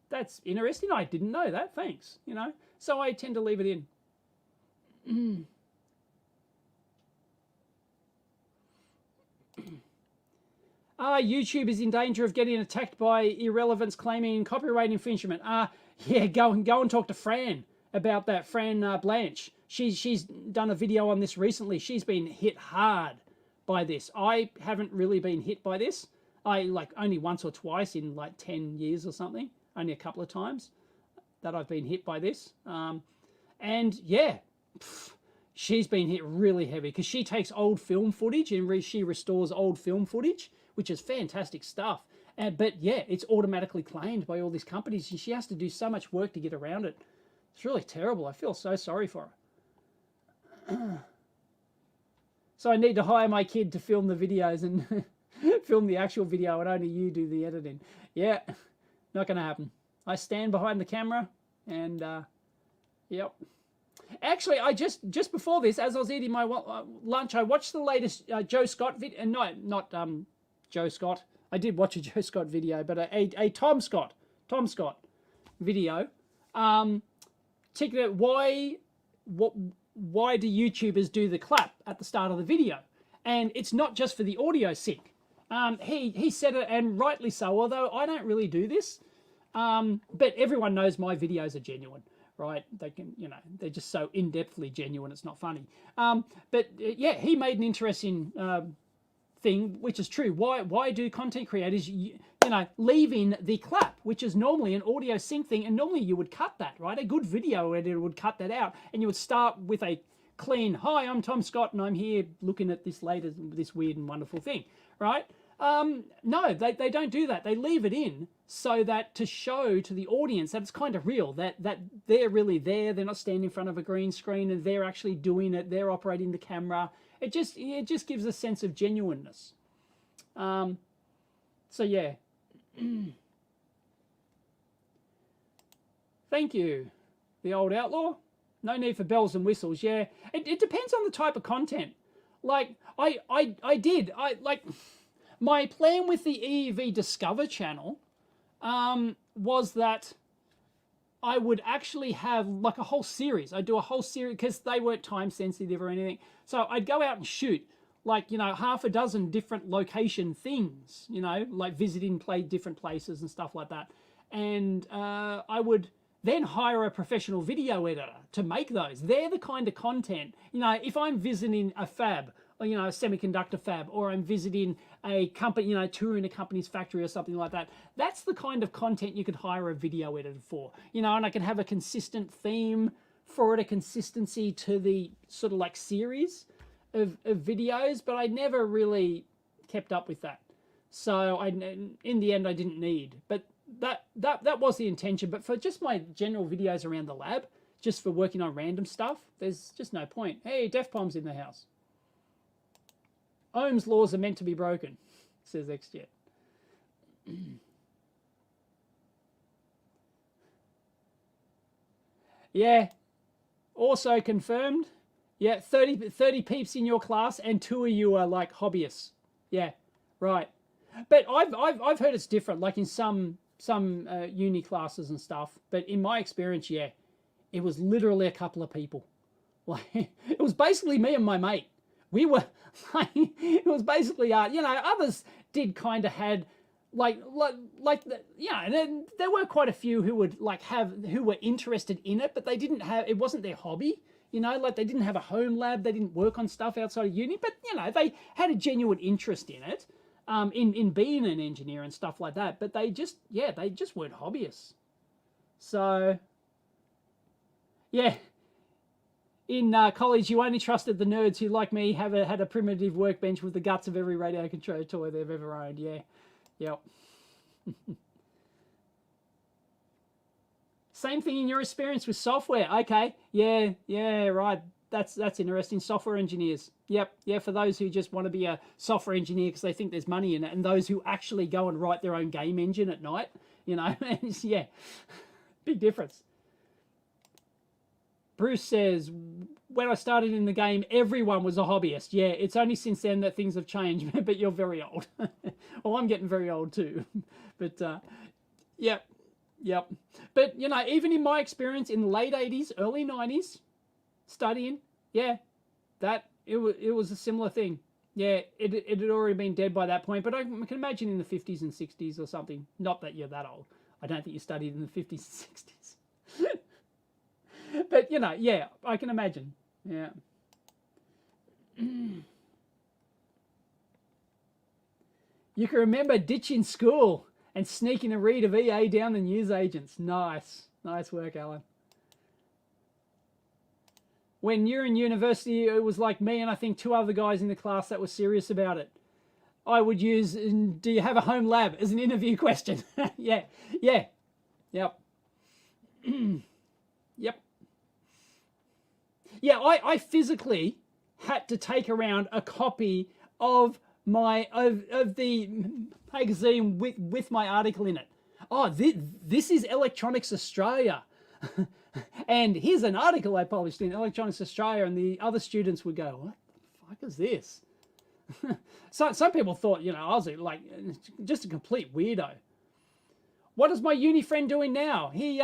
that's interesting. I didn't know that. Thanks. You know, so I tend to leave it in. YouTube is in danger of getting attacked by irrelevance claiming copyright infringement. Yeah, go and talk to Fran about that. Fran Blanche. She's done a video on this recently. She's been hit hard by this. I haven't really been hit by this. I only once or twice in 10 years or something. Only a couple of times that I've been hit by this. And yeah, she's been hit really heavy because she takes old film footage and she restores old film footage, which is fantastic stuff. But yeah, it's automatically claimed by all these companies, and she has to do so much work to get around it. It's really terrible. I feel so sorry for her. So I need to hire my kid to film the videos and film the actual video, and only you do the editing. Yeah, not going to happen. I stand behind the camera, and yep. Actually, I just before this, as I was eating my lunch, I watched the latest Joe Scott video. No, not Joe Scott. I did watch a Joe Scott video, but a Tom Scott video. Why do YouTubers do the clap at the start of the video? And it's not just for the audio sync. He said it, and rightly so, although I don't really do this. But everyone knows my videos are genuine, right? They can, they're just so in-depthly genuine, it's not funny. But yeah, he made an interesting thing, which is true. Why do content creators, leave in the clap, which is normally an audio sync thing, and normally you would cut that, right? A good video editor would cut that out, and you would start with a clean, hi, I'm Tom Scott, and I'm here looking at this this weird and wonderful thing, right? No, they don't do that. They leave it in so that to show to the audience that it's kind of real, that they're really there. They're not standing in front of a green screen, and they're actually doing it. They're operating the camera. It just gives a sense of genuineness. So yeah. Thank you, the old outlaw. No need for bells and whistles. Yeah, it depends on the type of content. Like my plan with the EEV Discover channel was that I would actually have a whole series. I'd do a whole series because they weren't time sensitive or anything. So I'd go out and shoot half a dozen different location things, visiting different places and stuff like that. And I would then hire a professional video editor to make those. They're the kind of content, if I'm visiting a fab, or, a semiconductor fab, or I'm visiting a company, touring a company's factory or something like that. That's the kind of content you could hire a video editor for, and I can have a consistent theme for it, a consistency to the sort of series of videos, but I never really kept up with that. So in the end, I didn't need, but that was the intention. But for just my general videos around the lab, just for working on random stuff, there's just no point. Hey, Def Bomb's in the house. Ohm's laws are meant to be broken, says XJet. Yeah, also confirmed. Yeah, 30 peeps in your class, and 2 of you are hobbyists. Yeah, right. But I've heard it's different, in some uni classes and stuff. But in my experience, yeah, it was literally a couple of people. It was basically me and my mate. We were it was basically others did kind of had and then there were quite a few who would who were interested in it, but they didn't have, it wasn't their hobby. You know, like they didn't have a home lab, they didn't work on stuff outside of uni, but you know, they had a genuine interest in it, in being an engineer and stuff like that. But they just weren't hobbyists. So, yeah. In college, you only trusted the nerds who, like me, had a primitive workbench with the guts of every radio control toy they've ever owned. Yeah, yep. Same thing in your experience with software. Okay, yeah, right. That's interesting. Software engineers. Yep, yeah. For those who just want to be a software engineer because they think there's money in it, and those who actually go and write their own game engine at night. You know, yeah, big difference. Bruce says, when I started in the game, everyone was a hobbyist. Yeah, it's only since then that things have changed, but you're very old. Well, I'm getting very old too. But, yep. But, you know, even in my experience in the late 80s, early 90s, studying, yeah, it was a similar thing. Yeah, it had already been dead by that point, but I can imagine in the 50s and 60s or something. Not that you're that old. I don't think you studied in the 50s and 60s. But, you know, yeah, I can imagine. Yeah. You can remember ditching school and sneaking a read of EA down the newsagents. Nice. Nice work, Alan. When you're in university, it was like me and I think 2 other guys in the class that were serious about it. I would use, do you have a home lab, as an interview question. Yeah. Yep. Yep. Yeah, I physically had to take around a copy of the magazine with my article in it. Oh, this is Electronics Australia. And here's an article I published in Electronics Australia, and the other students would go, what the fuck is this? So some people thought, you know, I was like just a complete weirdo. What is my uni friend doing now? He,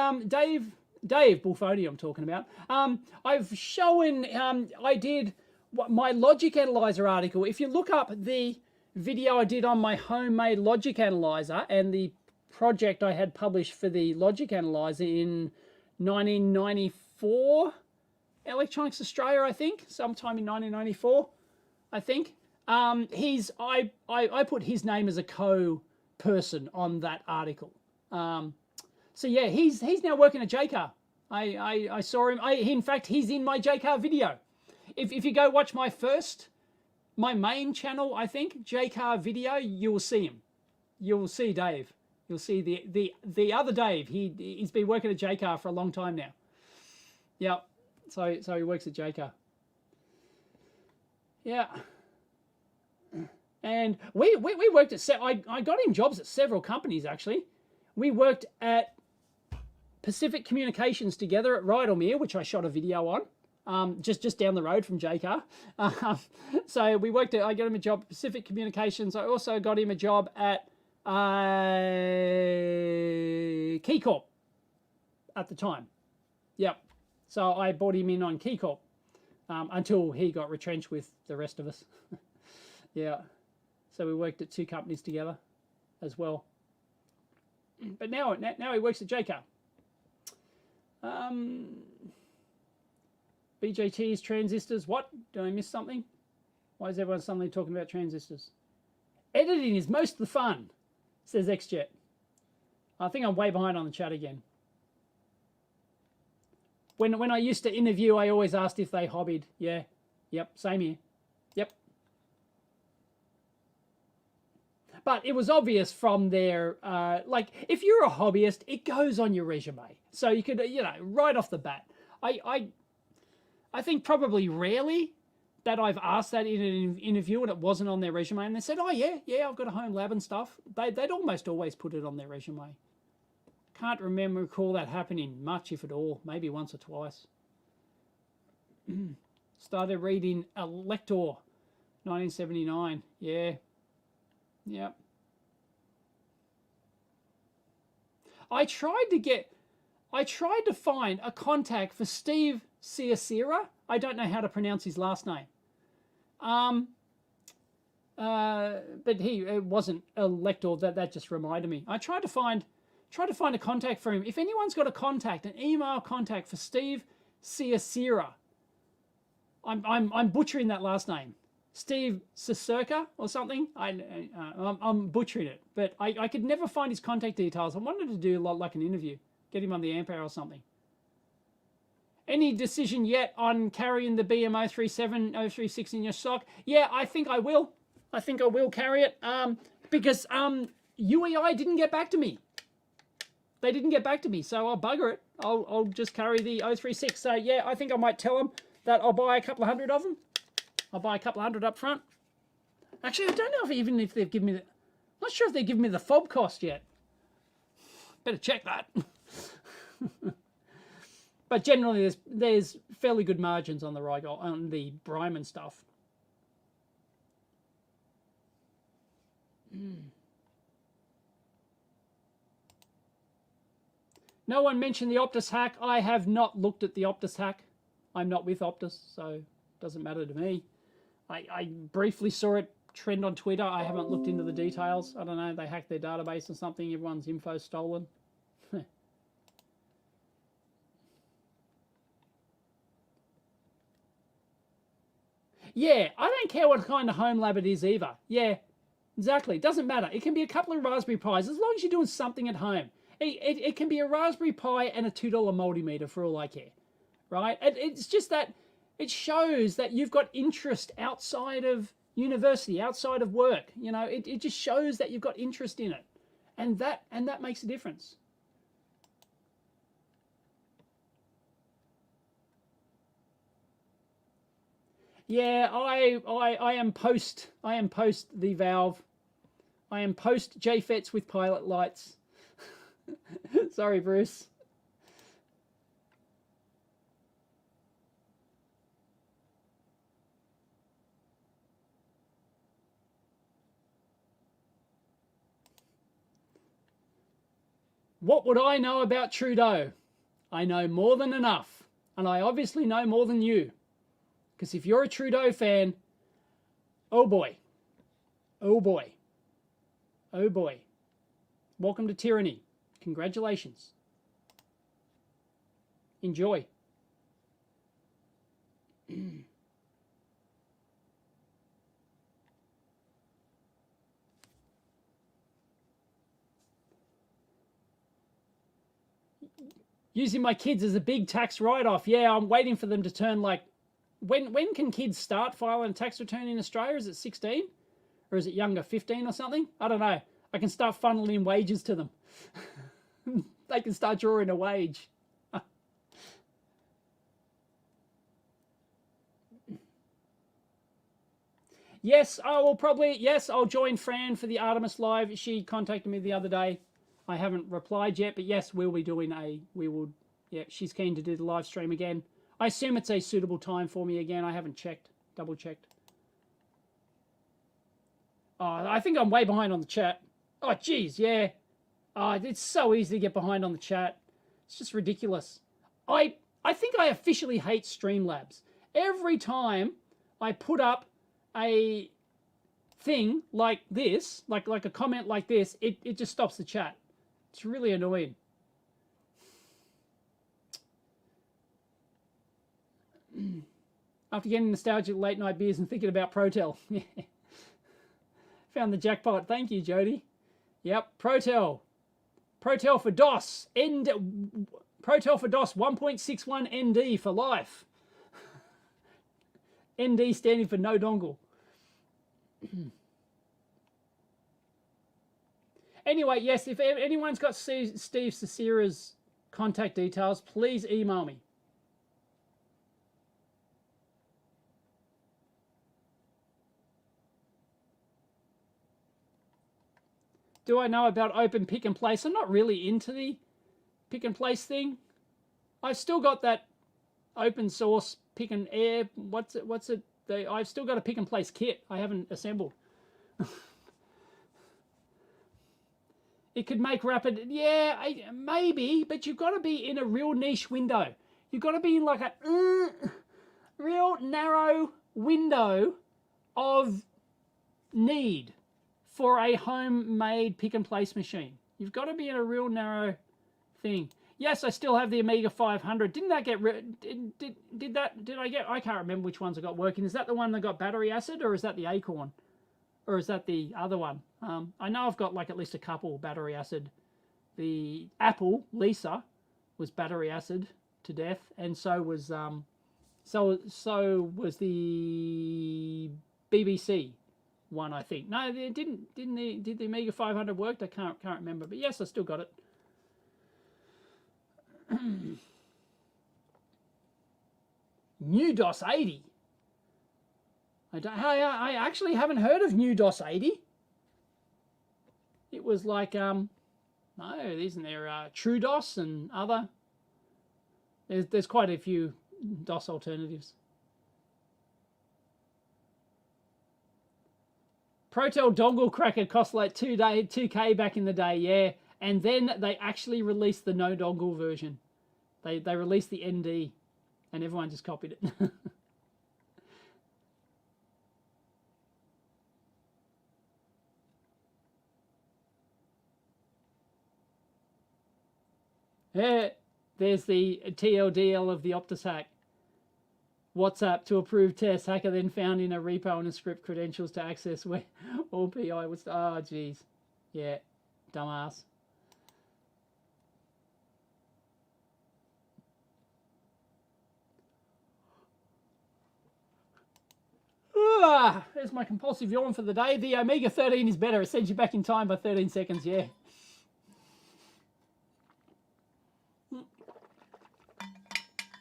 Dave Buffoni I'm talking about. I've shown, I did my logic analyzer article. If you look up the video I did on my homemade logic analyzer and the project I had published for the logic analyzer in 1994, Electronics Australia, I think, sometime in 1994, I think. I put his name as a co-person on that article. So yeah, he's now working at JCar. I saw him. In fact, he's in my JCar video. If you go watch my main channel, I think, JCar video, you will see him. You will see Dave. You'll see the other Dave. He's been working at JCar for a long time now. Yeah. So he works at JCar. Yeah. And we worked at I got him jobs at several companies actually. We worked at Pacific Communications together at Rydalmere, which I shot a video on, just down the road from JCar. So we worked I got him a job at Pacific Communications. I also got him a job at KeyCorp at the time. Yep. So I brought him in on KeyCorp until he got retrenched with the rest of us. Yeah. So we worked at 2 companies together as well. But now he works at JCar. BJTs, transistors. What? Did I miss something? Why is everyone suddenly talking about transistors? Editing is most of the fun, says XJet. I think I'm way behind on the chat again. When I used to interview, I always asked if they hobbied. Yeah. Yep. Same here. Yep. But it was obvious from their, like, if you're a hobbyist, it goes on your resume. So you could, you know, right off the bat. I think probably rarely that I've asked that in an interview and it wasn't on their resume. And they said, oh, yeah, I've got a home lab and stuff. They'd almost always put it on their resume. Can't recall that happening much, if at all. Maybe once or twice. Started reading Elector, 1979. Yeah. Yep. I tried to find a contact for Steve Ciacera. I don't know how to pronounce his last name. But it wasn't Elector. That just reminded me. I tried to find a contact for him. If anyone's got a contact, an email contact for Steve Ciacera, I'm butchering that last name. Steve Sisurka or something. I'm butchering it, but I could never find his contact details. I wanted to do like an interview, get him on the Ampere or something. Any decision yet on carrying the BM037, 036 in your stock? Yeah, I think I will. I think I will carry it because UEI didn't get back to me. They didn't get back to me, so I'll bugger it. I'll just carry the 036. So yeah, I think I might tell them that I'll buy a couple of hundred of them. I'll buy a couple of hundred up front. Actually, I don't know if they've given me the... I'm not sure if they've given me the fob cost yet. Better check that. But generally, there's fairly good margins on the Bryman stuff. No one mentioned the Optus hack. I have not looked at the Optus hack. I'm not with Optus, so it doesn't matter to me. I briefly saw it trend on Twitter. I haven't looked into the details. I don't know. They hacked their database or something. Everyone's info stolen. Yeah, I don't care what kind of home lab it is either. Yeah, exactly. It doesn't matter. It can be a couple of Raspberry Pis as long as you're doing something at home. It can be a Raspberry Pi and a $2 multimeter for all I care, right? It's just that it shows that you've got interest outside of university, outside of work. You know, it just shows that you've got interest in it, and that makes a difference. Yeah, I am post the Valve. I am post JFETs with pilot lights. Sorry, Bruce. What would I know about Trudeau? I know more than enough, and I obviously know more than you. Because if you're a Trudeau fan, oh boy, oh boy, oh boy. Welcome to tyranny. Congratulations. Enjoy. Using my kids as a big tax write-off. Yeah, I'm waiting for them to turn like... When can kids start filing a tax return in Australia? Is it 16? Or is it younger, 15 or something? I don't know. I can start funneling wages to them. They can start drawing a wage. Yes, I will probably... Yes, I'll join Fran for the Artemis live. She contacted me the other day. I haven't replied yet, but yes, we'll be doing a... We will... Yeah, she's keen to do the live stream again. I assume it's a suitable time for me again. I haven't checked, double checked. Oh, I think I'm way behind on the chat. Oh, geez, yeah. Oh, it's so easy to get behind on the chat. It's just ridiculous. I think I officially hate Streamlabs. Every time I put up a thing like this, like a comment like this, it just stops the chat. It's really annoying. After getting nostalgic late night beers and thinking about Protel. Found the jackpot. Thank you, Jody. Yep, Protel. Protel for DOS. Protel for DOS 1.61 ND for life. ND standing for no dongle. Anyway, yes, if anyone's got Steve Cicera's contact details, please email me. Do I know about open pick and place? I'm not really into the pick and place thing. I've still got that open source pick and air. What's it? I've still got a pick and place kit I haven't assembled. It could make rapid. Yeah, maybe, but you've got to be in a real niche window. You've got to be in like a real narrow window of need for a homemade pick and place machine. You've got to be in a real narrow thing. Yes, I still have the Amiga 500. Didn't that get did I get? I can't remember which ones I got working. Is that the one that got battery acid, or is that the Acorn, or is that the other one? I know I've got like at least a couple battery acid. The Apple Lisa was battery acid to death, and so was so was the BBC one, I think. No, they didn't. Did the Amiga 500 work? I can't remember. But yes, I still got it. New DOS 80. I actually haven't heard of New DOS 80. It was like no, isn't there True DOS and other? There's quite a few DOS alternatives. Protel dongle cracker cost like $2K back in the day, yeah. And then they actually released the no dongle version. They released the ND, and everyone just copied it. Yeah, there's the TLDL of the Optus hack. WhatsApp to approve test. Hacker then found in a repo and a script credentials to access where all PI was. Oh, geez. Yeah, dumbass. There's my compulsive yawn for the day. The Omega 13 is better. It sends you back in time by 13 seconds, yeah.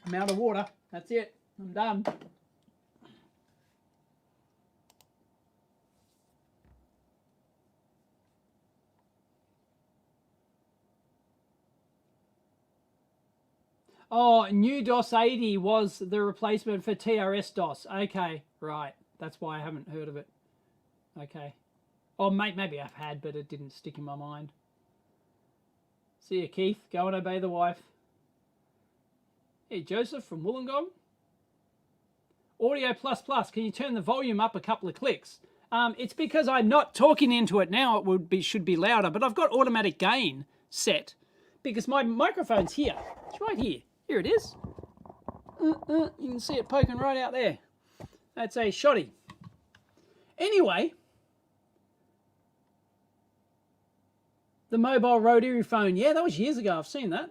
I'm out of water. That's it. I'm done. Oh, new DOS 80 was the replacement for TRS DOS. Okay, right. That's why I haven't heard of it. Okay. Oh, maybe I've had, but it didn't stick in my mind. See you, Keith. Go and obey the wife. Hey, Joseph from Wollongong. Audio plus plus. Can you turn the volume up a couple of clicks? It's because I'm not talking into it now. It should be louder, but I've got automatic gain set because my microphone's here. It's right here. Here it is. You can see it poking right out there. That's a shoddy. Anyway, the mobile rotary phone. Yeah, that was years ago. I've seen that.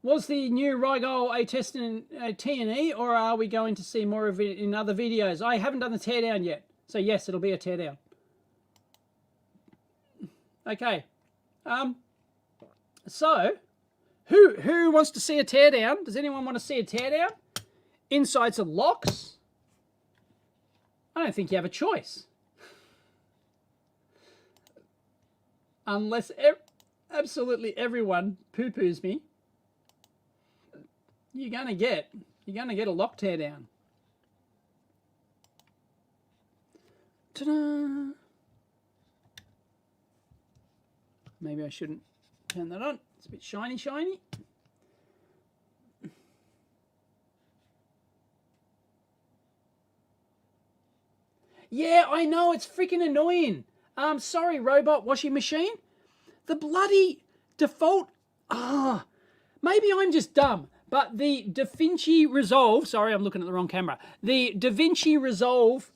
Was the new Rigol a test in T&E, or are we going to see more of it in other videos? I haven't done the teardown yet, so yes, it'll be a teardown. Okay. So, who wants to see a teardown? Does anyone want to see a teardown? Insights and locks? I don't think you have a choice. Unless absolutely everyone poo-poos me. You're gonna get a lock teardown. Ta-da! Maybe I shouldn't turn that on. It's a bit shiny. Yeah, I know, it's freaking annoying. Sorry, robot washing machine. The bloody default. Maybe I'm just dumb. But the DaVinci Resolve, sorry, I'm looking at the wrong camera. The DaVinci Resolve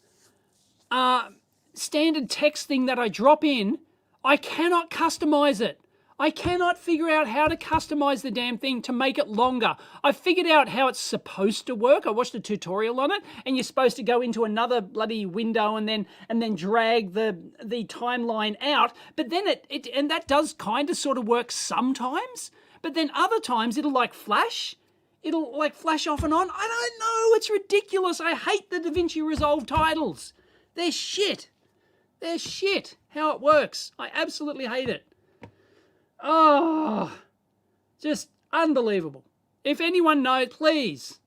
standard text thing that I drop in, I cannot customize it. I cannot figure out how to customize the damn thing to make it longer. I figured out how it's supposed to work. I watched a tutorial on it, and you're supposed to go into another bloody window and then drag the timeline out. But then and that does kind of sort of work sometimes. But then other times it'll like flash. It'll like flash off and on. I don't know. It's ridiculous. I hate the DaVinci Resolve titles. They're shit. They're shit. How it works. I absolutely hate it. Oh, just unbelievable. If anyone knows, please.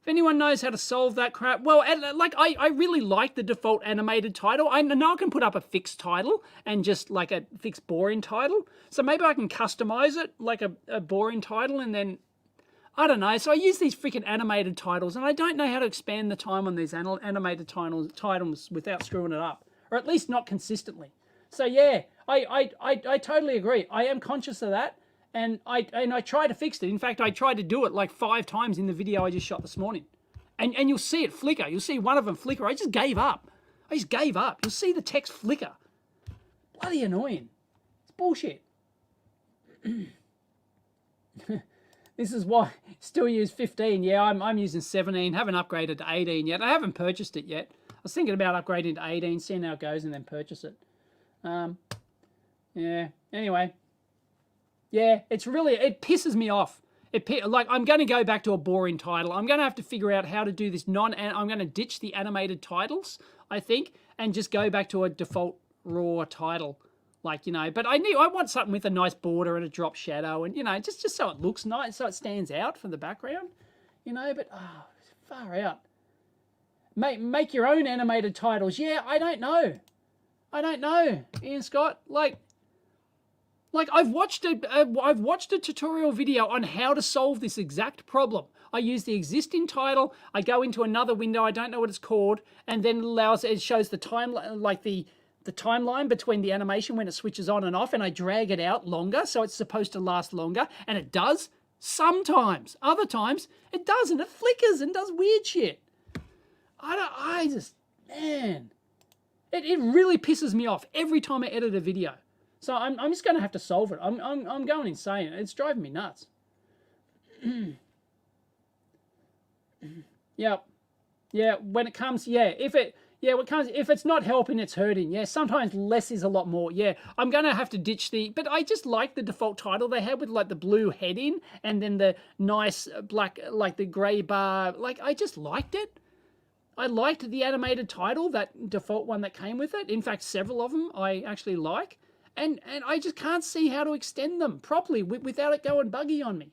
If anyone knows how to solve that crap, well, like I really like the default animated title. I know I can put up a fixed title and just like a fixed boring title. So maybe I can customize it like a boring title and then, I don't know. So I use these freaking animated titles and I don't know how to expand the time on these animated titles without screwing it up. Or at least not consistently. So yeah, I totally agree. I am conscious of that, and I try to fix it. In fact, I tried to do it like 5 times in the video I just shot this morning, and you'll see it flicker. You'll see one of them flicker. I just gave up. You'll see the text flicker. Bloody annoying. It's bullshit. This is why still use 15. Yeah, I'm using 17. Haven't upgraded to 18 yet. I haven't purchased it yet. I was thinking about upgrading to 18, seeing how it goes, and then purchase it. Yeah. Anyway. Yeah, it pisses me off. Like, I'm going to go back to a boring title. I'm going to have to figure out how to do this I'm going to ditch the animated titles, I think, and just go back to a default raw title. Like, you know, but I want something with a nice border and a drop shadow and, you know, just so it looks nice, so it stands out from the background, you know, but, far out. Make your own animated titles. Yeah, I don't know, Ian Scott. Like I've watched a tutorial video on how to solve this exact problem. I use the existing title, I go into another window, I don't know what it's called, and then it shows the time, like the timeline between the animation when it switches on and off, and I drag it out longer, so it's supposed to last longer, and it does sometimes. Other times, it doesn't. It flickers and does weird shit. Man. It really pisses me off every time I edit a video. So I'm just going to have to solve it. I'm going insane. It's driving me nuts. Yep. Yeah, when it comes, if it's not helping, it's hurting. Yeah, sometimes less is a lot more. Yeah, I'm going to have to ditch but I just like the default title they had with like the blue heading and then the nice black, like the gray bar. Like, I just liked it. I liked the animated title, that default one that came with it. In fact, several of them I actually like. And I just can't see how to extend them properly without it going buggy on me.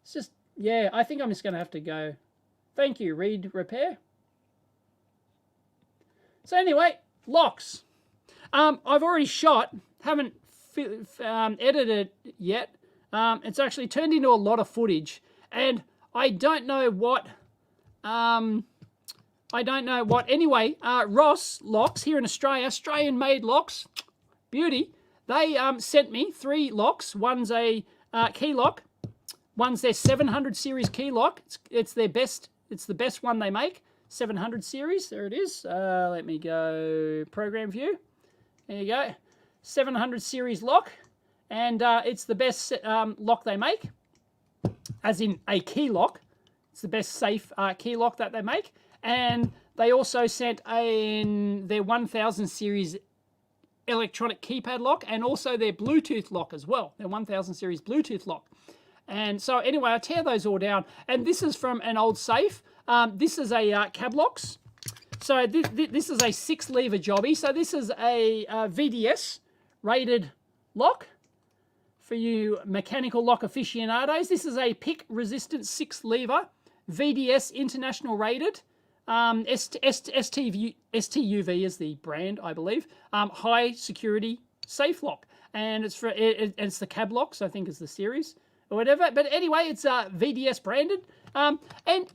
It's just, yeah, I think I'm just going to have to go. Thank you, Read Repair. So anyway, locks. I've already shot, haven't edited yet. It's actually turned into a lot of footage, and I don't know what. Anyway, Ross Locks here in Australia, Australian-made locks, beauty. They sent me 3 locks. One's a key lock. One's their 700 series key lock. It's their best. It's the best one they make. 700 series. There it is. Let me go program view. There you go. 700 series lock, and it's the best lock they make, as in a key lock. It's the best safe key lock that they make. And they also sent in their 1000 series electronic keypad lock, and also their Bluetooth lock as well, their 1000 series Bluetooth lock. And so anyway, I tear those all down. And this is from an old safe. This is a cab locks. So this is a 6-lever jobby. So this is a VDS rated lock for you mechanical lock aficionados. This is a pick resistant 6-lever VDS international rated. STUV is the brand, I believe. High security safe lock, and it's it's the cab locks, I think, is the series or whatever. But anyway, it's VDS branded, and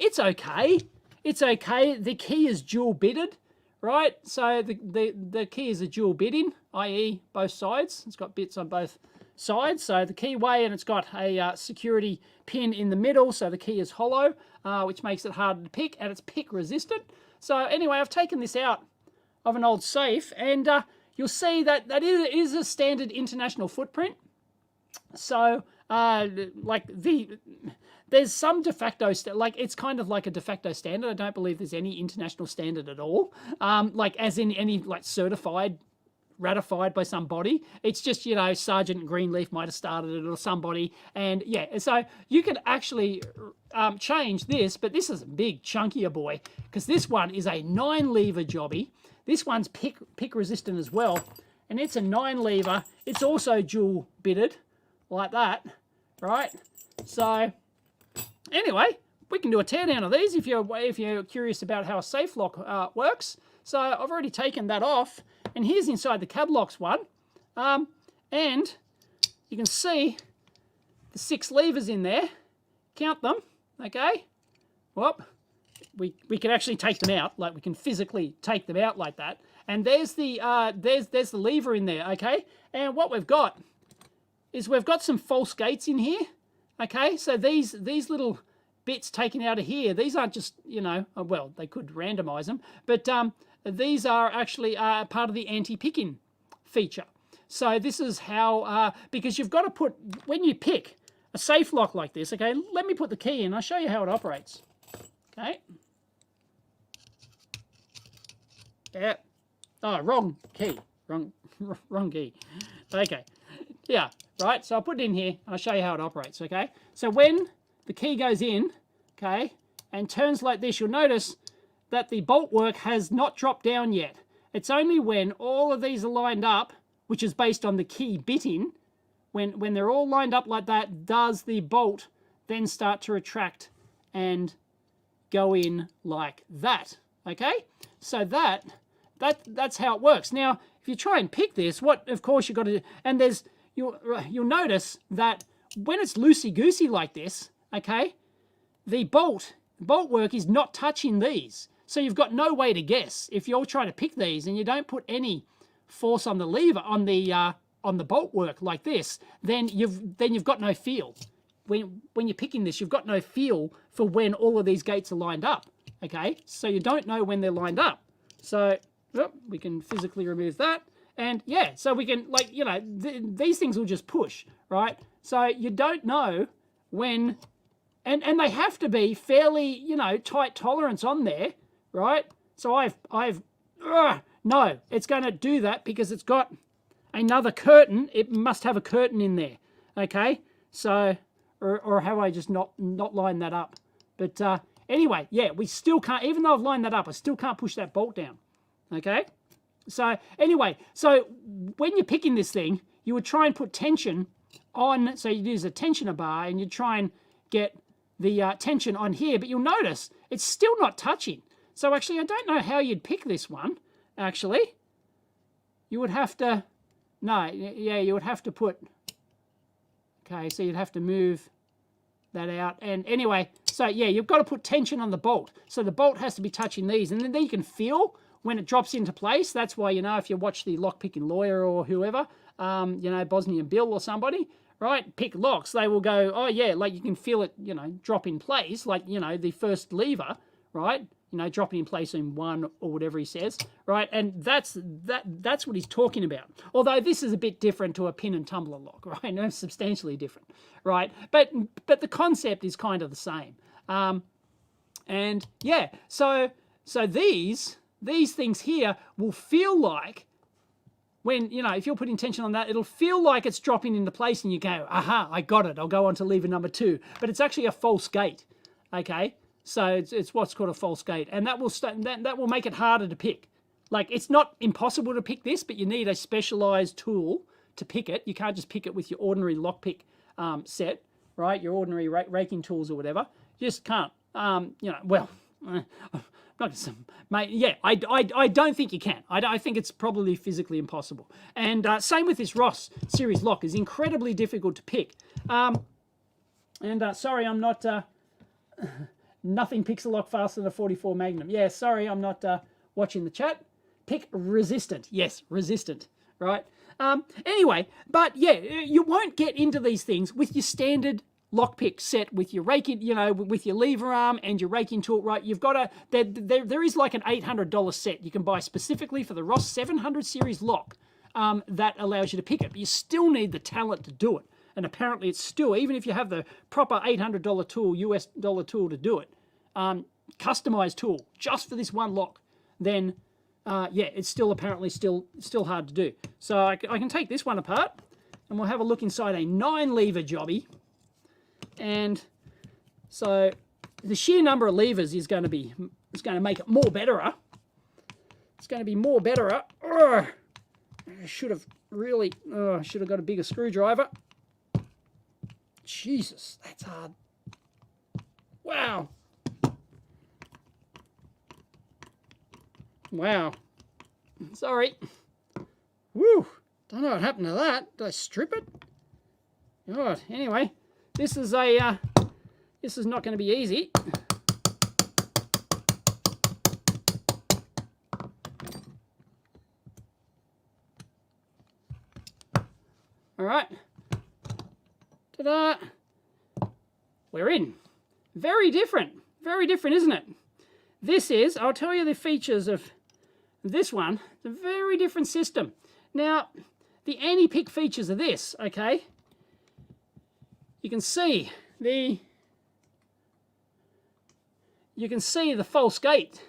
it's okay. It's okay. The key is dual bitted, right? So the key is a dual bitting, i.e. both sides. It's got bits on both sides. So the keyway, and it's got a security pin in the middle, so the key is hollow, which makes it harder to pick, and it's pick resistant. So anyway, I've taken this out of an old safe, and you'll see that it is a standard international footprint. So there's some de facto, it's kind of like a de facto standard. I don't believe there's any international standard at all, like as in any like certified, ratified by somebody. It's just, you know, Sergeant Greenleaf might have started it or somebody. And yeah, so you could actually change this, but this is a big chunkier boy, because this one is a 9-lever jobby. This one's pick resistant as well, and it's a 9-lever. It's also dual bitted like that, right? So anyway, we can do a teardown of these if you're curious about how a safe lock works. So I've already taken that off, and here's inside the cab locks one, and you can see the 6 levers in there. Count them, okay? Whoop, we can actually take them out, like we can physically take them out like that. And there's the there's the lever in there, okay? And what we've got is we've got some false gates in here, okay? So these little bits taken out of here, these aren't just, you know, well, they could randomize them, but these are actually part of the anti-picking feature. So this is how, because you've got to put, when you pick a safe lock like this, okay, let me put the key in, I'll show you how it operates, okay? Yeah. Oh, wrong key. Wrong key. Okay. Yeah, right. So I'll put it in here and I'll show you how it operates, okay? So when the key goes in, okay, and turns like this, you'll notice that the bolt work has not dropped down yet. It's only when all of these are lined up, which is based on the key bitting, when they're all lined up like that, does the bolt then start to retract and go in like that, okay? So that's how it works. Now, if you try and pick this, what of course you've got to do, and there's you'll notice that when it's loosey-goosey like this, okay, the bolt work is not touching these. So you've got no way to guess. If you're trying to pick these and you don't put any force on the lever, on the bolt work like this, then you've got no feel. When you're picking this, you've got no feel for when all of these gates are lined up, okay? So you don't know when they're lined up. So we can physically remove that. And yeah, so we can, like, you know, these things will just push, right? So you don't know when, and they have to be fairly, you know, tight tolerance on there, right? So no, it's going to do that because it's got another curtain. It must have a curtain in there, okay? So, or have I just not lined that up? But anyway, yeah, we still can't, even though I've lined that up, I still can't push that bolt down, okay? So anyway, so when you're picking this thing, you would try and put tension on, so you'd use a tensioner bar and you'd try and get the tension on here, but you'll notice it's still not touching. So actually, I don't know how you'd pick this one, actually. You would have to, no, yeah, you would have to put, okay, so you'd have to move that out. And anyway, so yeah, you've got to put tension on the bolt. So the bolt has to be touching these, and then you can feel when it drops into place. That's why, you know, if you watch the lock-picking lawyer or whoever, you know, Bosnian Bill or somebody, right, pick locks, they will go, oh yeah, like you can feel it, you know, drop in place, like, you know, the first lever, right, you know, dropping in place in one or whatever he says, right, and that's what he's talking about. Although this is a bit different to a pin and tumbler lock, right, no, substantially different, right, but the concept is kind of the same. And yeah, so these things here will feel like, when, you know, if you're putting tension on that, it'll feel like it's dropping into place and you go, aha, I got it, I'll go on to lever number 2. But it's actually a false gate, okay? So it's what's called a false gate. And that will make it harder to pick. Like, it's not impossible to pick this, but you need a specialized tool to pick it. You can't just pick it with your ordinary lockpick set, right? Your ordinary raking tools or whatever. You just can't, you know, well, yeah, I don't think you can. I think it's probably physically impossible. And same with this Ross series lock, is incredibly difficult to pick. Sorry, I'm not, nothing picks a lock faster than a 44 Magnum. Yeah, sorry, I'm not watching the chat. Pick resistant. Yes, resistant, right? Anyway, but yeah, you won't get into these things with your standard lockpick set with your raking, you know, with your lever arm and your raking tool, right? You've got a, there is like an $800 set you can buy specifically for the Ross 700 series lock that allows you to pick it, but you still need the talent to do it. And apparently it's still, even if you have the proper $800 tool, US dollar tool to do it, customized tool just for this one lock, then yeah, it's still apparently still hard to do. So I can take this one apart and we'll have a look inside a 9 lever jobby. And so the sheer number of levers is going to make it more betterer. It's going to be more betterer. I should have really, should have got a bigger screwdriver. Jesus, that's hard. Wow. Wow. Sorry. Woo. Don't know what happened to that. Did I strip it? God. Anyway, this is not going to be easy. All right. Ta-da. We're in. Very different, isn't it? This is, I'll tell you the features of this one. It's a very different system. Now, the anti-pick features of this, okay? You can see the false gate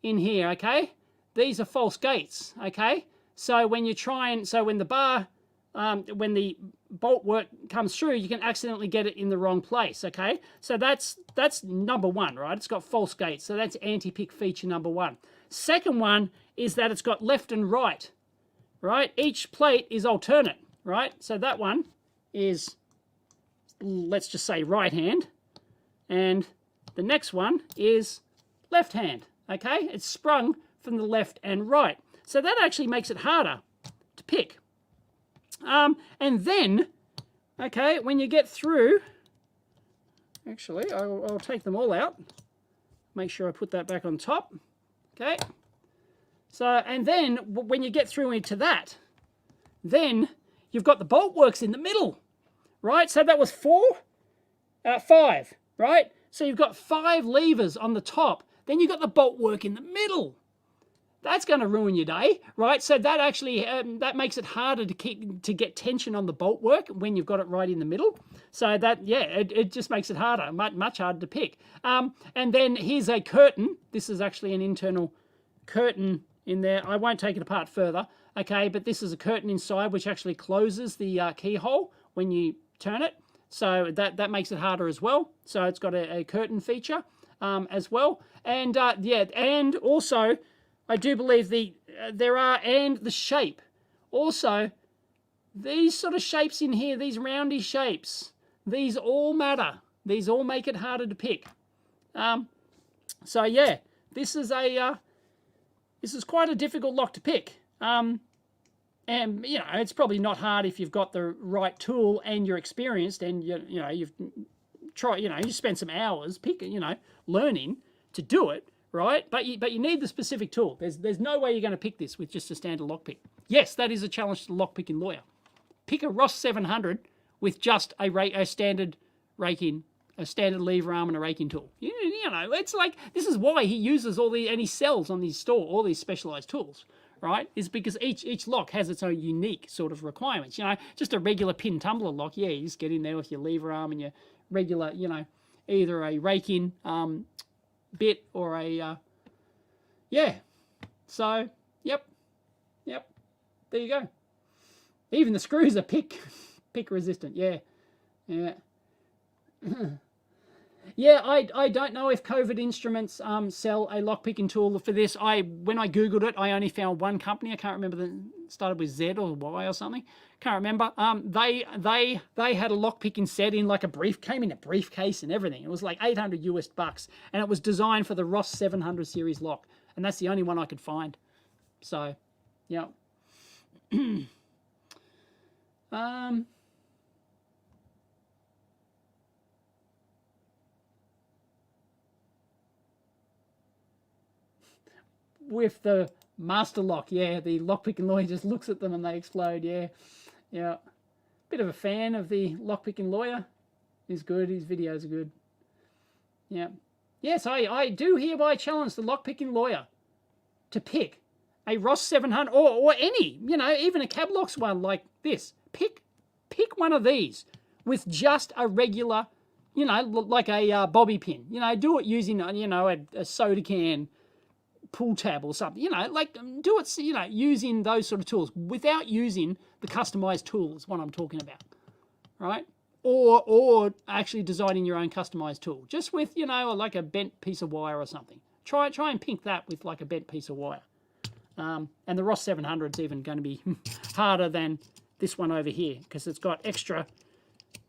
in here, okay? These are false gates, okay? So when you try and, so when the bar, when the bolt work comes through, you can accidentally get it in the wrong place, okay? So that's number one, right? It's got false gates, so that's anti-pick feature number one. Second one is that it's got left and right, right? Each plate is alternate, right? So that one is, let's just say right hand, and the next one is left hand, okay? It's sprung from the left and right. So that actually makes it harder to pick. And then, okay, when you get through, actually, I'll take them all out. Make sure I put that back on top. Okay. So, and then when you get through into that, then you've got the bolt works in the middle, right? So that was 5, right? So you've got 5 levers on the top. Then you've got the bolt work in the middle. That's going to ruin your day, right? So that actually, that makes it harder to get tension on the bolt work when you've got it right in the middle. So that, yeah, it just makes it harder, much harder to pick. And then here's a curtain. This is actually an internal curtain in there. I won't take it apart further, okay? But this is a curtain inside which actually closes the keyhole when you turn it. So that makes it harder as well. So it's got a curtain feature as well. And yeah, and also, I do believe and the shape. Also, these sort of shapes in here, these roundy shapes, these all matter. These all make it harder to pick. So yeah, this is quite a difficult lock to pick. And you know, it's probably not hard if you've got the right tool and you're experienced and you've tried, you spend some hours learning to do it. Right, but you need the specific tool. There's no way you're going to pick this with just a standard lockpick. Yes, that is a challenge to the lockpicking lawyer. Pick a Ross 700 with just a standard rake-in, a standard lever arm and a rake-in tool. You know, it's like, this is why he uses and he sells on his store all these specialized tools, right? Is because each lock has its own unique sort of requirements. Just a regular pin tumbler lock, yeah, you just get in there with your lever arm and your regular, either a rake-in bit or a yeah, so yep, there you go. Even the screws are pick resistant. Yeah yeah, I don't know if Covid Instruments sell a lockpicking tool for this. When I googled it, I only found one company. I can't remember, started with Z or Y or something. Can't remember. They had a lockpicking set in like came in a briefcase and everything. It was like $800 and it was designed for the Ross 700 series lock, and that's the only one I could find. So, yeah. With the master lock, yeah, the lockpicking lawyer just looks at them and they explode. Yeah. Bit of a fan of the lockpicking lawyer. He's good. His videos are good. Yeah. Yes, I do hereby challenge the lockpicking lawyer to pick a Ross 700 or any, even a Cablox one like this. Pick one of these with just a regular, like a bobby pin. Do it using, a soda can pull tab or something, do it, using those sort of tools without using the customized tools, what I'm talking about, right? Or actually designing your own customized tool, just with, like a bent piece of wire or something. Try and pink that with like a bent piece of wire. And the Ross 700 is even going to be harder than this one over here because it's got extra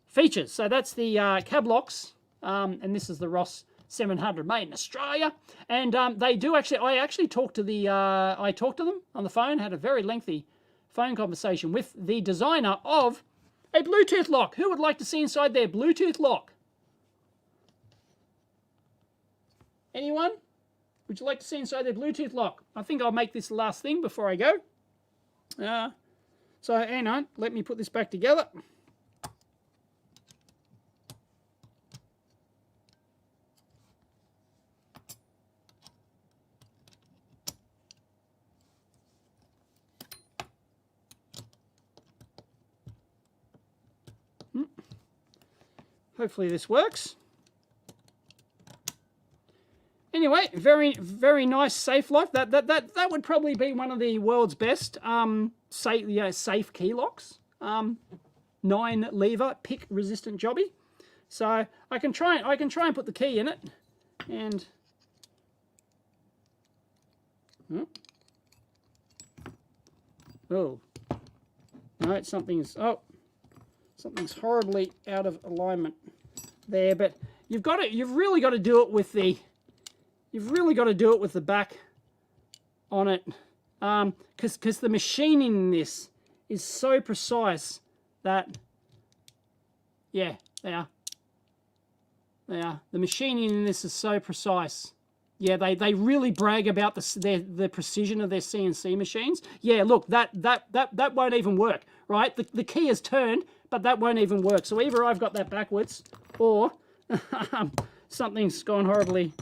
features. So that's the Cablox, and this is the Ross 700 made in Australia. And they do actually, I talked to them on the phone, had a very lengthy phone conversation with the designer of a Bluetooth lock. Who would like to see inside their Bluetooth lock? Anyone? Would you like to see inside their Bluetooth lock? I think I'll make this the last thing before I go. So hang on, let me put this back together. Hopefully this works. Anyway, very nice safe lock. That would probably be one of the world's best safe key locks. 9 lever pick resistant jobby. So I can try and put the key in it, and oh no, something's horribly out of alignment there. But you've really got to do it with the back on it, because the machining in this is so precise that, yeah, they are. The machining in this is so precise. Yeah, they really brag about the precision of their CNC machines. Yeah, look, that won't even work, right? The key is turned, but that won't even work. So either I've got that backwards, or something's gone horribly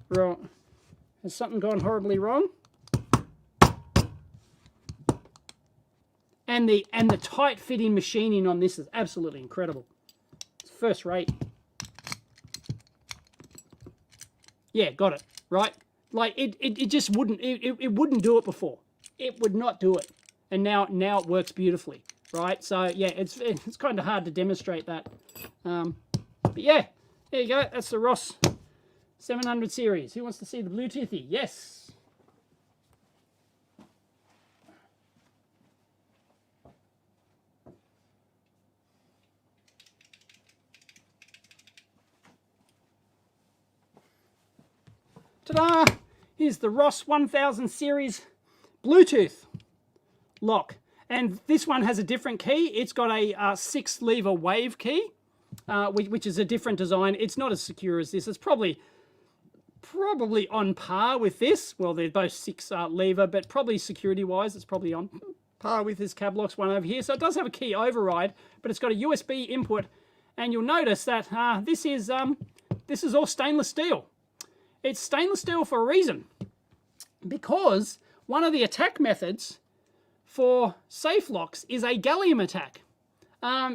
wrong. Has something gone horribly wrong? And the tight fitting machining on this is absolutely incredible. It's first rate. Yeah, got it, right? Like it just wouldn't do it before. It would not do it. And now it works beautifully, right? So yeah, it's kind of hard to demonstrate that. But yeah, there you go. That's the Ross 700 series. Who wants to see the Bluetoothy? Yes. Ta-da! Here's the Ross 1000 series Bluetooth lock. And this one has a different key. It's got a 6-lever wave key, which is a different design. It's not as secure as this. It's probably on par with this. Well, they're both 6-lever, but probably security-wise, it's probably on par with this Cablox one over here. So it does have a key override, but it's got a USB input. And you'll notice that this is all stainless steel. It's stainless steel for a reason, because one of the attack methods for safe locks is a gallium attack.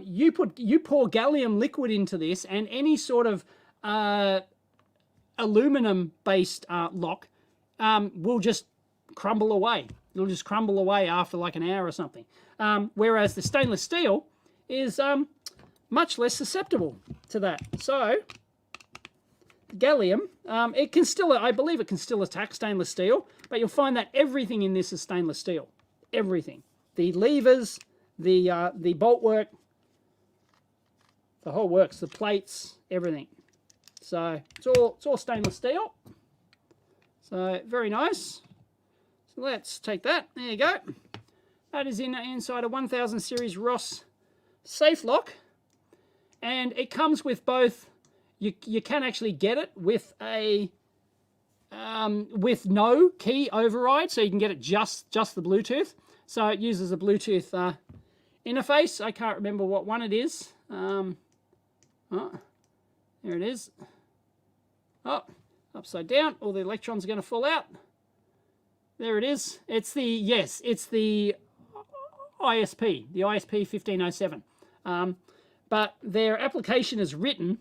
You pour gallium liquid into this, and any sort of aluminum-based lock will just crumble away. It'll just crumble away after like an hour or something. Whereas the stainless steel is much less susceptible to that. So gallium, it can still, I believe it can still attack stainless steel, but you'll find that everything in this is stainless steel. Everything. The levers, the bolt work, the whole works, the plates, everything. So it's all stainless steel. So very nice. So let's take that. There you go. That is inside a 1000 series Ross safe lock, and it comes with both. You can actually get it with a with no key override, so you can get it just the Bluetooth. So it uses a Bluetooth interface. I can't remember what one it is. Oh, there it is. Oh, upside down. All the electrons are going to fall out. There it is. It's the ISP, the ISP 1507. But their application is written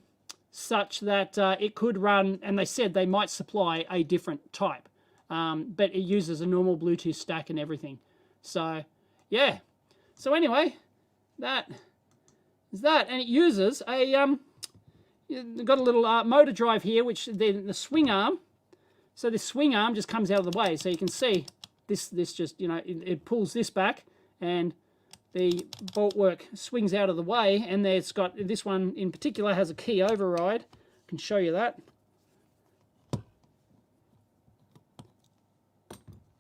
such that it could run, and they said they might supply a different type, but it uses a normal Bluetooth stack and everything. So yeah, so anyway, that is that, and it uses a you've got a little motor drive here, which the swing arm. So this swing arm just comes out of the way, so you can see this just, you know, it pulls this back, and the bolt work swings out of the way, and there's got, this one in particular has a key override. I can show you that.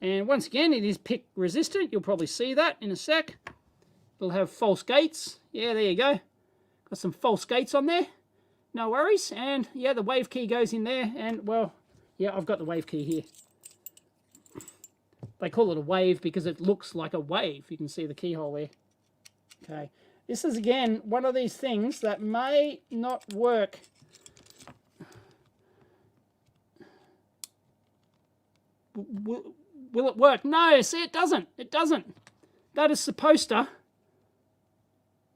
And once again, it is pick resistant. You'll probably see that in a sec. It'll have false gates. Yeah, there you go. Got some false gates on there. No worries. And yeah, the wave key goes in there. And well, yeah, I've got the wave key here. They call it a wave because it looks like a wave. You can see the keyhole there. Okay, this is again one of these things that may not work. Will it work? No, see, it doesn't. It doesn't. That is supposed to,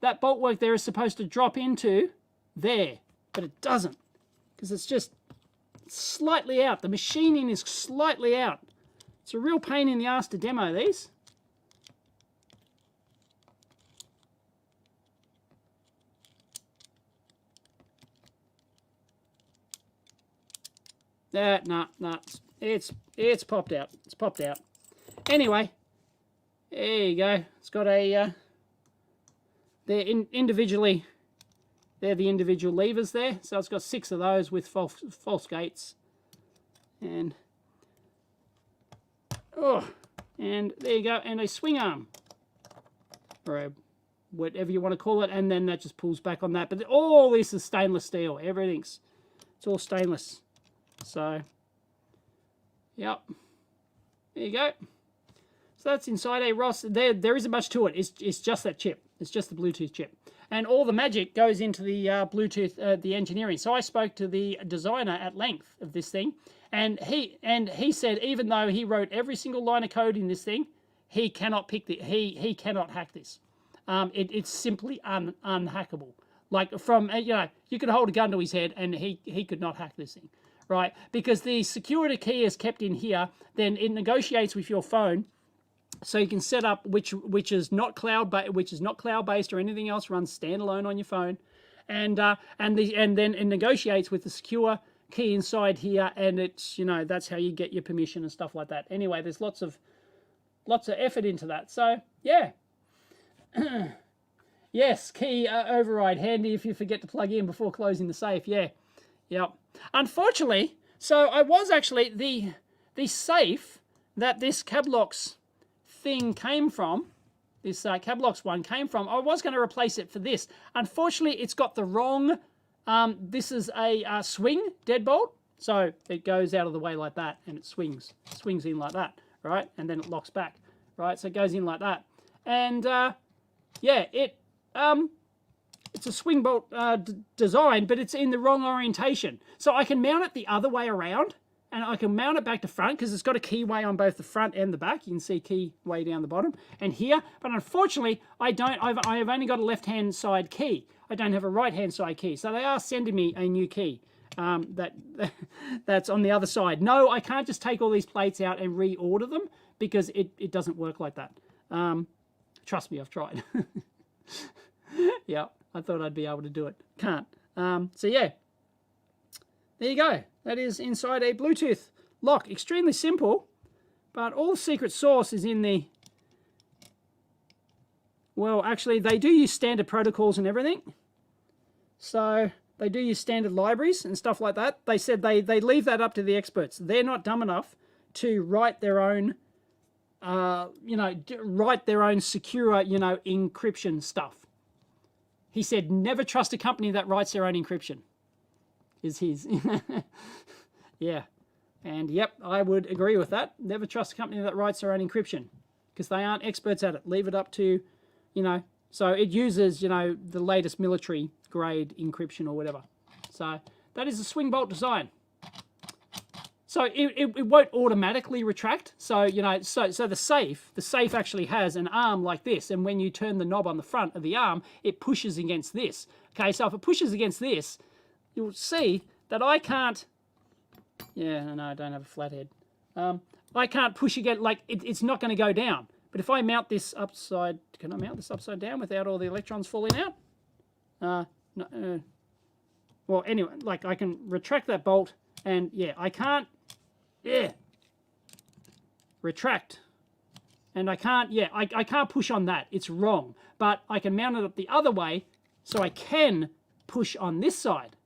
that bolt work there is supposed to drop into there, but it doesn't, because it's just slightly out. The machining is slightly out. It's a real pain in the ass to demo these. No, it's popped out. It's popped out. Anyway, there you go. It's got a, they're individually, they're the individual levers there. So it's got 6 of those with false gates. And, and there you go. And a swing arm, or a, whatever you want to call it. And then that just pulls back on that. But all this is stainless steel. Everything's, it's all stainless. So, yep. There you go. So that's inside a ROS. There isn't much to it. It's just that chip. It's just the Bluetooth chip. And all the magic goes into the Bluetooth, the engineering. So I spoke to the designer at length of this thing, and he said even though he wrote every single line of code in this thing, he cannot pick the he cannot hack this. It's simply unhackable. Like from you could hold a gun to his head and he could not hack this thing. Right, because the security key is kept in here, then it negotiates with your phone, so you can set up which is not cloud-based or anything else, runs standalone on your phone, and then it negotiates with the secure key inside here, and it's that's how you get your permission and stuff like that. Anyway, there's lots of effort into that. So yeah, yes, key override handy if you forget to plug in before closing the safe. Yeah. Yep. Unfortunately, so I was actually, the safe that this Cablocks thing came from, this Cablocks one came from, I was going to replace it for this. Unfortunately, it's got the wrong, this is a swing deadbolt, so it goes out of the way like that, and it swings in like that, right? And then it locks back, right? So it goes in like that. And, yeah, it's a swing bolt design, but it's in the wrong orientation. So I can mount it the other way around, and I can mount it back to front because it's got a keyway on both the front and the back. You can see keyway down the bottom and here. But unfortunately, I have only got a left-hand side key. I don't have a right-hand side key. So they are sending me a new key that's on the other side. No, I can't just take all these plates out and reorder them because it doesn't work like that. Trust me, I've tried. Yeah. I thought I'd be able to do it. Can't. So yeah, there you go. That is inside a Bluetooth lock. Extremely simple, but all the secret sauce is in the... Well, actually, they do use standard protocols and everything. So they do use standard libraries and stuff like that. They said they leave that up to the experts. They're not dumb enough to write their own, write their own secure, encryption stuff. He said, never trust a company that writes their own encryption, is his. Yeah. And yep, I would agree with that. Never trust a company that writes their own encryption because they aren't experts at it. Leave it up to, so it uses, the latest military grade encryption or whatever. So that is a swing bolt design. So it won't automatically retract. So, so the safe actually has an arm like this. And when you turn the knob on the front of the arm, it pushes against this. Okay, so if it pushes against this, you'll see that I can't, no, I don't have a flat head. I can't push again, like it's not going to go down. But if I mount this upside, can I mount this upside down without all the electrons falling out? No, well, anyway, like I can retract that bolt and yeah, I can't, retract. And I can't, I can't push on that. It's wrong. But I can mount it up the other way so I can push on this side.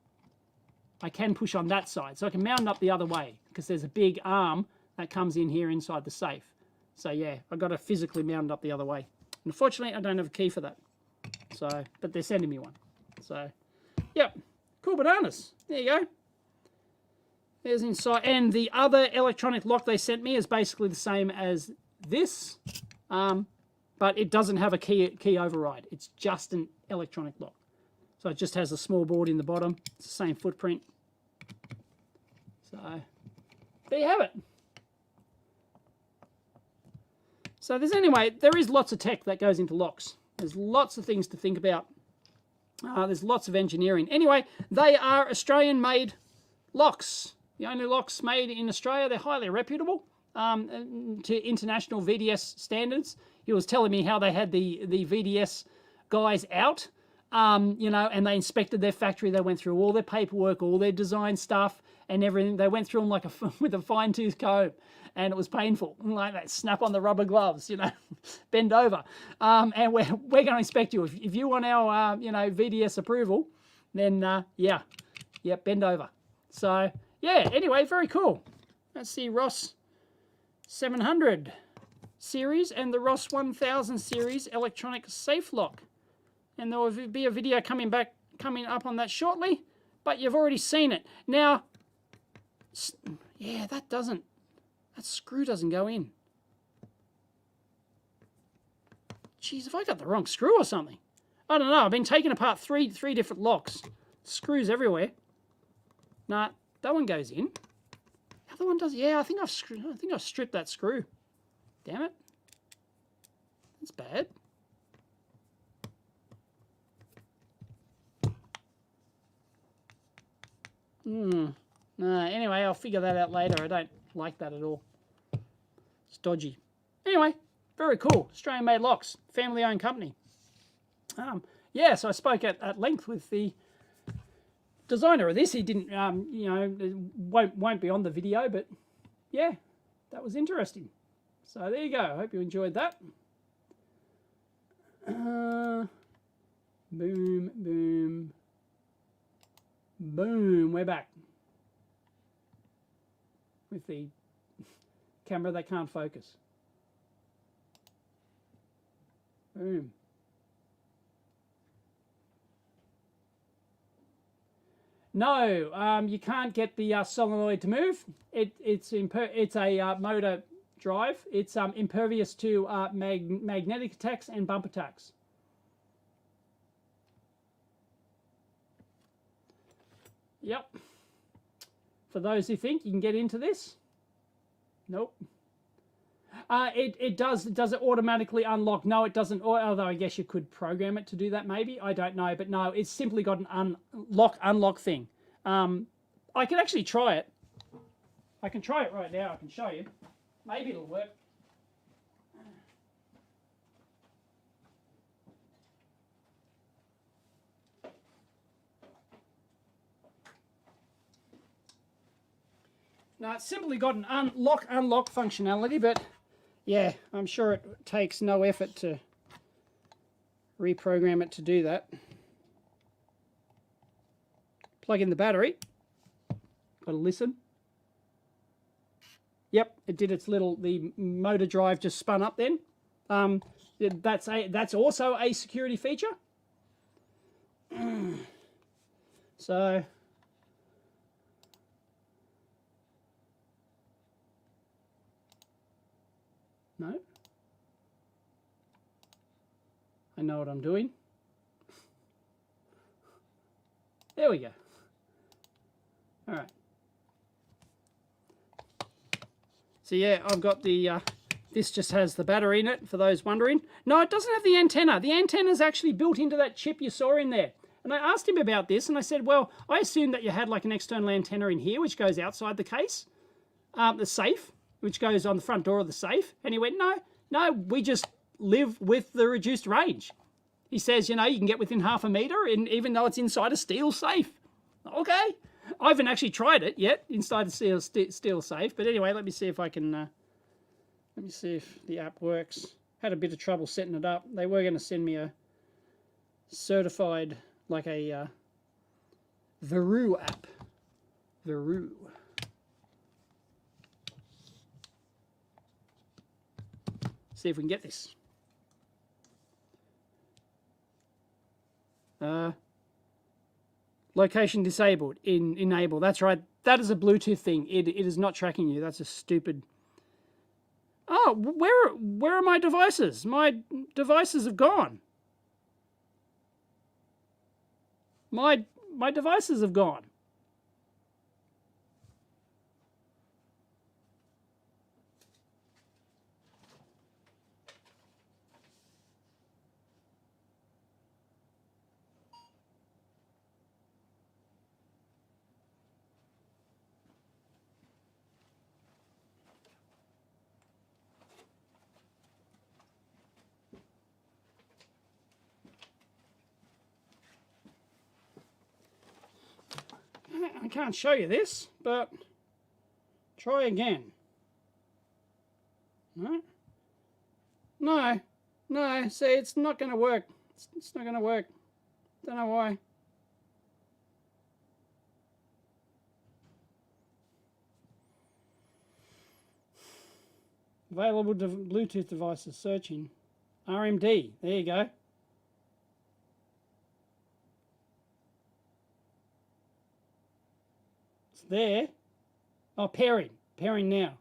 I can push on that side. So I can mount it up the other way because there's a big arm that comes in here inside the safe. So yeah, I've got to physically mount it up the other way. Unfortunately, I don't have a key for that. So, but they're sending me one. So, yep, cool bananas. There you go. There's inside, and the other electronic lock they sent me is basically the same as this. but it doesn't have a key override. It's just an electronic lock. So it just has a small board in the bottom. It's the same footprint. So there you have it. So there is lots of tech that goes into locks. There's lots of things to think about. There's lots of engineering. Anyway, they are Australian-made locks. The only locks made in Australia. They're highly reputable to international VDS standards. He was telling me how they had the VDS guys out, you know, and they inspected their factory. They went through all their paperwork, all their design stuff, and everything. They went through them like with a fine-tooth comb, and it was painful. Like that, snap on the rubber gloves, you know, bend over. And we're going to inspect you. If you want our, you know, VDS approval, then yeah, bend over. So yeah, anyway, very cool. That's the Ross 700 series and the Ross 1000 series electronic safe lock. And there will be a video coming up on that shortly, but you've already seen it. Now, yeah, that screw doesn't go in. Jeez, have I got the wrong screw or something? I don't know. I've been taking apart three different locks. Screws everywhere. Nah, that one goes in. The other one does. Yeah, I think I've stripped that screw. Damn it. That's bad. Anyway, I'll figure that out later. I don't like that at all. It's dodgy. Anyway, very cool. Australian-made locks. Family-owned company. Yeah, so I spoke at length with the designer of this. He didn't, you know, won't be on the video, but yeah, that was interesting. So there you go. I hope you enjoyed that. Boom, boom, boom. We're back with the camera that can't focus. Boom. No, you can't get the solenoid to move. It's a motor drive. It's impervious to magnetic attacks and bump attacks. Yep. For those who think you can get into this, nope. Does it automatically unlock? No, it doesn't. Although I guess you could program it to do that. Maybe, I don't know. But no, it's simply got an unlock thing. I can actually try it. I can try it right now. I can show you. Maybe it'll work. No, it's simply got an unlock functionality, but yeah, I'm sure it takes no effort to reprogram it to do that. Plug in the battery. Got to listen. Yep, it did its the motor drive just spun up then. That's also a security feature. So no. I know what I'm doing. There we go. All right. So yeah, I've got the, this just has the battery in it, for those wondering. No, it doesn't have the antenna. The antenna is actually built into that chip you saw in there. And I asked him about this, and I said, well, I assumed that you had like an external antenna in here, which goes outside the case, the safe, which goes on the front door of the safe. And he went, no, we just live with the reduced range. He says, you know, you can get within 0.5 meter, and even though it's inside a steel safe. Okay. I haven't actually tried it yet inside a steel safe. But anyway, let me see if I can, let me see if the app works. Had a bit of trouble setting it up. They were going to send me a certified, like a Veru app. Veru. See if we can get this. Location disabled. Enable. That's right. That is a Bluetooth thing. It is not tracking you. That's a stupid... Oh, where are my devices? My devices have gone. My devices have gone. I can't show you this, but try again. No? No. No. See, it's not going to work. It's not going to work. Don't know why. Available Bluetooth devices. Searching. RMD. There you go. It's there. Oh, pairing. Pairing now.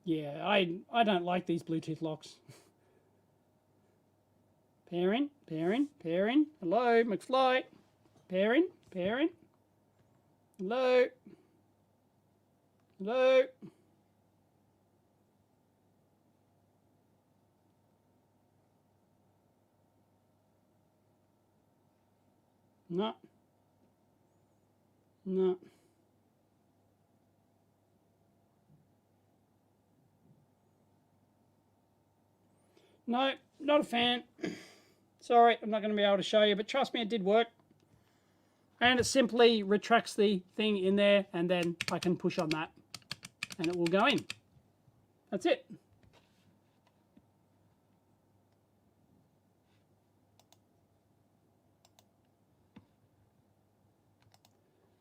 Yeah, I don't like these Bluetooth locks. Pairing, pairing, pairing. Hello, McFly. Pairing, pairing. Hello. Hello. No. No. No, not a fan. Sorry, I'm not going to be able to show you, but trust me, it did work. And it simply retracts the thing in there, and then I can push on that, and it will go in. That's it.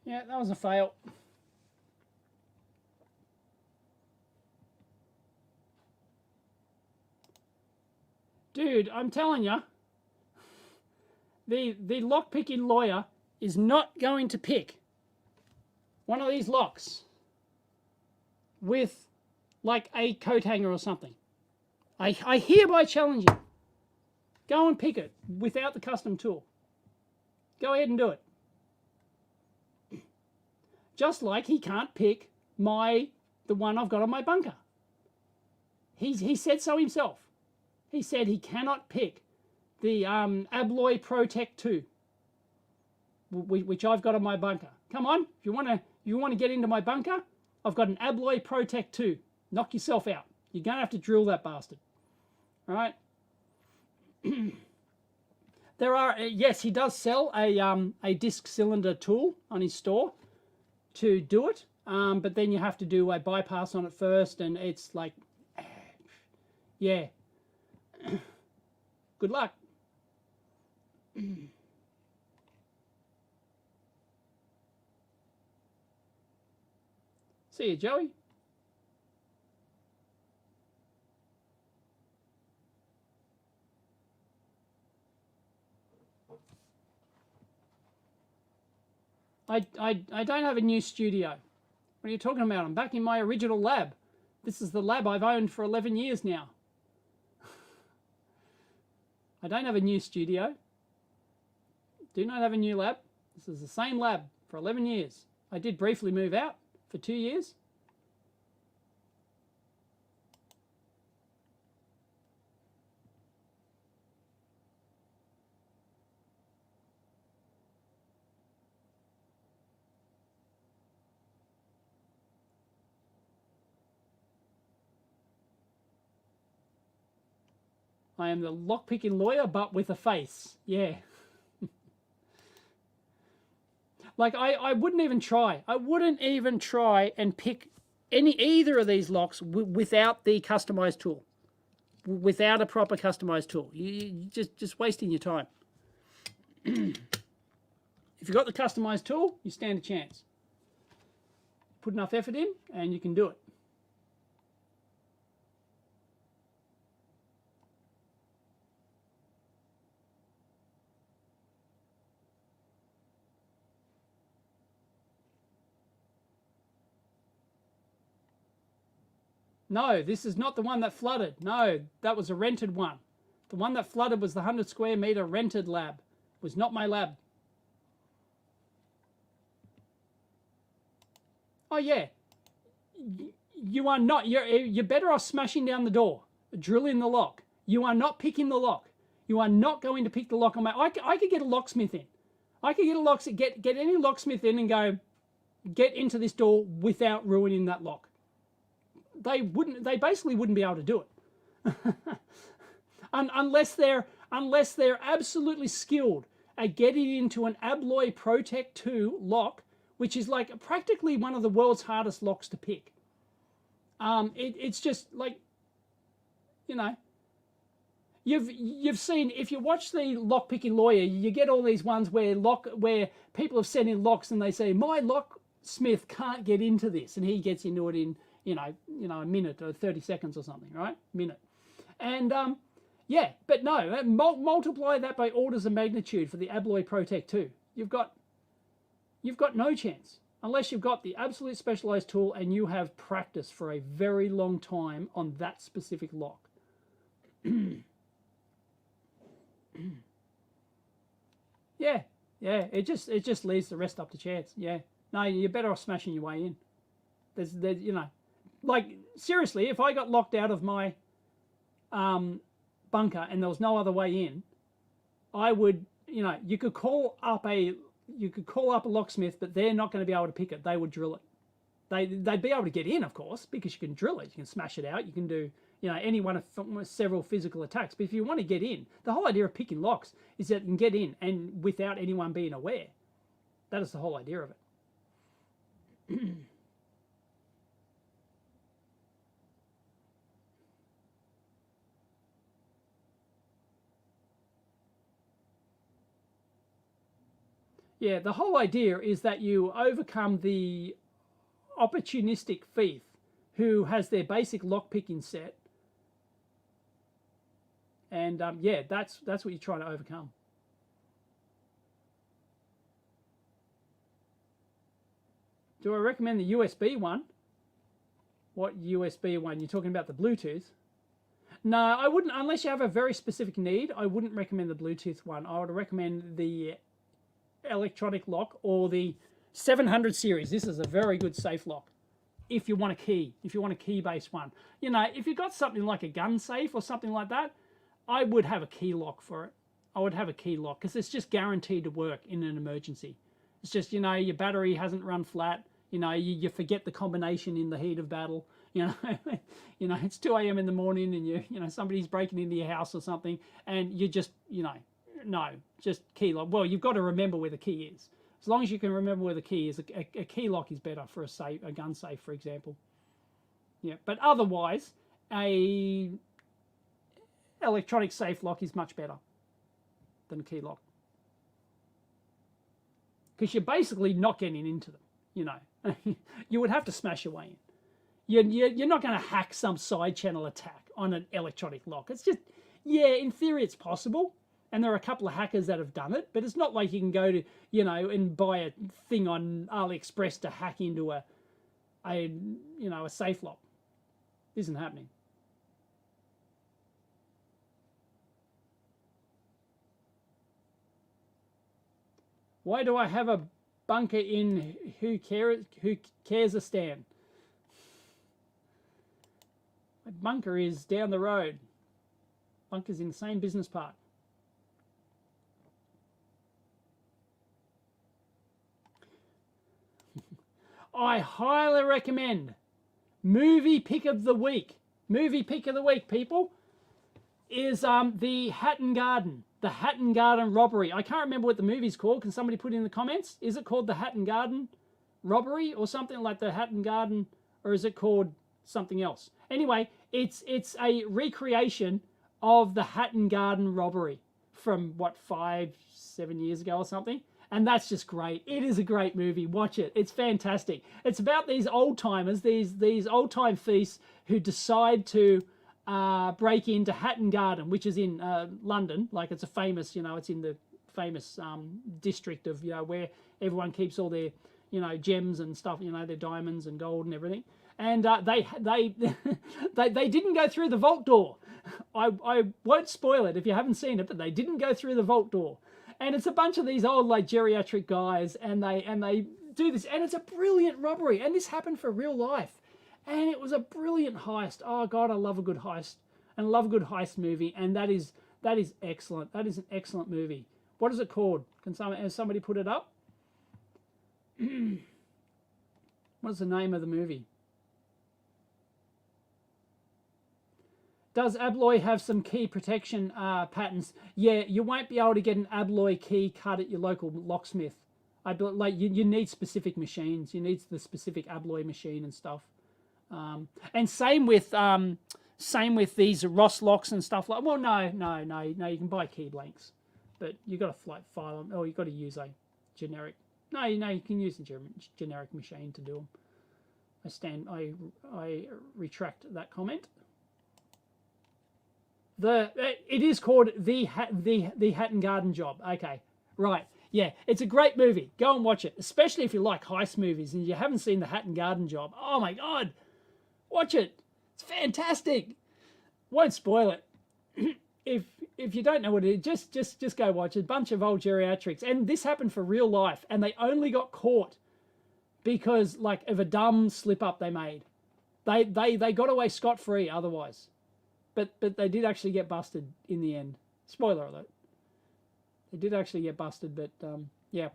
Yeah, that was a fail. Dude, I'm telling you, the lock-picking lawyer is not going to pick one of these locks with like a coat hanger or something. I hereby challenge you. Go and pick it without the custom tool. Go ahead and do it. Just like he can't pick the one I've got on my bunker. He said so himself. He said he cannot pick the Abloy Protect 2, which I've got on my bunker. Come on, if you want to get into my bunker, I've got an Abloy Protect 2. Knock yourself out. You're going to have to drill that bastard. All right? There are, yes, he does sell a disc cylinder tool on his store to do it, but then you have to do a bypass on it first, and it's like, yeah. Good luck. See you, Joey. I don't have a new studio. What are you talking about? I'm back in my original lab. This is the lab I've owned for 11 years now. I don't have a new studio. Do not have a new lab. This is the same lab for 11 years. I did briefly move out for 2 years. I am the lockpicking lawyer, but with a face. Yeah. Like, I wouldn't even try. I wouldn't even try and pick either of these locks without the customized tool. Without a proper customized tool. You just wasting your time. If you've got the customized tool, you stand a chance. Put enough effort in, and you can do it. No, this is not the one that flooded. No, that was a rented one. The one that flooded was the 100 square meter rented lab. It was not my lab. Oh yeah, you are not. You're better off smashing down the door, drilling the lock. You are not picking the lock. You are not going to pick the lock on my. I could get a locksmith in. I could get a locksmith. Get any locksmith in and go, get into this door without ruining that lock. They wouldn't. They basically wouldn't be able to do it, unless they're absolutely skilled at getting into an Abloy Protect 2 lock, which is like practically one of the world's hardest locks to pick. It's just like, you know, you've seen, if you watch the lock picking lawyer, you get all these ones where people have sent in locks and they say my locksmith can't get into this, and he gets into it in you know a minute or 30 seconds or something, right? Minute, and yeah, but no, multiply that by orders of magnitude for the Abloy Protect 2. You've got no chance unless you've got the absolute specialized tool and you have practiced for a very long time on that specific lock. Yeah, it just leaves the rest up to chance. Yeah, no, you're better off smashing your way in. There's you know, like seriously, if I got locked out of my bunker and there was no other way in, I would, you know, you could call up a locksmith, but they're not going to be able to pick it. They would drill it. They'd be able to get in, of course, because you can drill it. You can smash it out. You can do, you know, any one of several physical attacks. But if you want to get in, the whole idea of picking locks is that you can get in and without anyone being aware. That is the whole idea of it. Yeah, the whole idea is that you overcome the opportunistic thief who has their basic lockpicking set, and yeah, that's what you're trying to overcome. Do I recommend the USB one? What USB one? You're talking about the Bluetooth? No, I wouldn't, unless you have a very specific need. I wouldn't recommend the Bluetooth one. I would recommend the electronic lock or the 700 series. This is a very good safe lock if you want a key, if you want a key based one. You know, if you've got something like a gun safe or something like that, I would have a key lock for it. I would have a key lock because it's just guaranteed to work in an emergency. It's just, you know, your battery hasn't run flat, you know, you forget the combination in the heat of battle, you know. You know, it's 2 a.m. in the morning and you know somebody's breaking into your house or something, and you just, you know, no, just key lock. Well, you've got to remember where the key is. As long as you can remember where the key is, a key lock is better for a gun safe, for example. Yeah, but otherwise, a electronic safe lock is much better than a key lock, because you're basically not getting into them. You know, you would have to smash your way in. You're not going to hack some side channel attack on an electronic lock. It's just, yeah, in theory it's possible. And there are a couple of hackers that have done it, but it's not like you can go to, you know, and buy a thing on AliExpress to hack into a you know, a safe lock. It isn't happening. Why do I have a bunker in who cares a stand? My bunker is down the road. Bunker's in the same business park. I highly recommend movie pick of the week. Movie pick of the week, people, is the Hatton Garden. The Hatton Garden robbery. I can't remember what the movie's called. Can somebody put in the comments? Is it called the Hatton Garden robbery or something like the Hatton Garden, or is it called something else? Anyway, it's a recreation of the Hatton Garden robbery from what, 5-7 years ago or something. And that's just great. It is a great movie. Watch it. It's fantastic. It's about these old timers, these old time thieves who decide to break into Hatton Garden, which is in London. Like, it's a famous, you know, it's in the famous district of, you know, where everyone keeps all their, you know, gems and stuff, you know, their diamonds and gold and everything. and they didn't go through the vault door. I won't spoil it if you haven't seen it, but they didn't go through the vault door. And it's a bunch of these old like geriatric guys, and they do this, and it's a brilliant robbery. And this happened for real life, and it was a brilliant heist. Oh God, I love a good heist, and I love a good heist movie, and that is excellent. That is an excellent movie. What is it called? Can somebody put it up? What's the name of the movie? Does Abloy have some key protection patterns? Yeah, you won't be able to get an Abloy key cut at your local locksmith. Like you need specific machines. You need the specific Abloy machine and stuff. And same with these Ross locks and stuff. Like, well, no. You can buy key blanks, but you got to file them, or you got to use a generic. No, you can use a generic machine to do them. I retract that comment. It is called the Hatton Garden Job. Okay, right. Yeah, it's a great movie. Go and watch it, especially if you like heist movies and you haven't seen the Hatton Garden Job. Oh my God, watch it. It's fantastic. Won't spoil it. If you don't know what it is, just go watch it. A bunch of old geriatrics, and this happened for real life, and they only got caught because like of a dumb slip up they made. They got away scot-free otherwise. But they did actually get busted in the end. Spoiler alert. They did actually get busted, but yeah.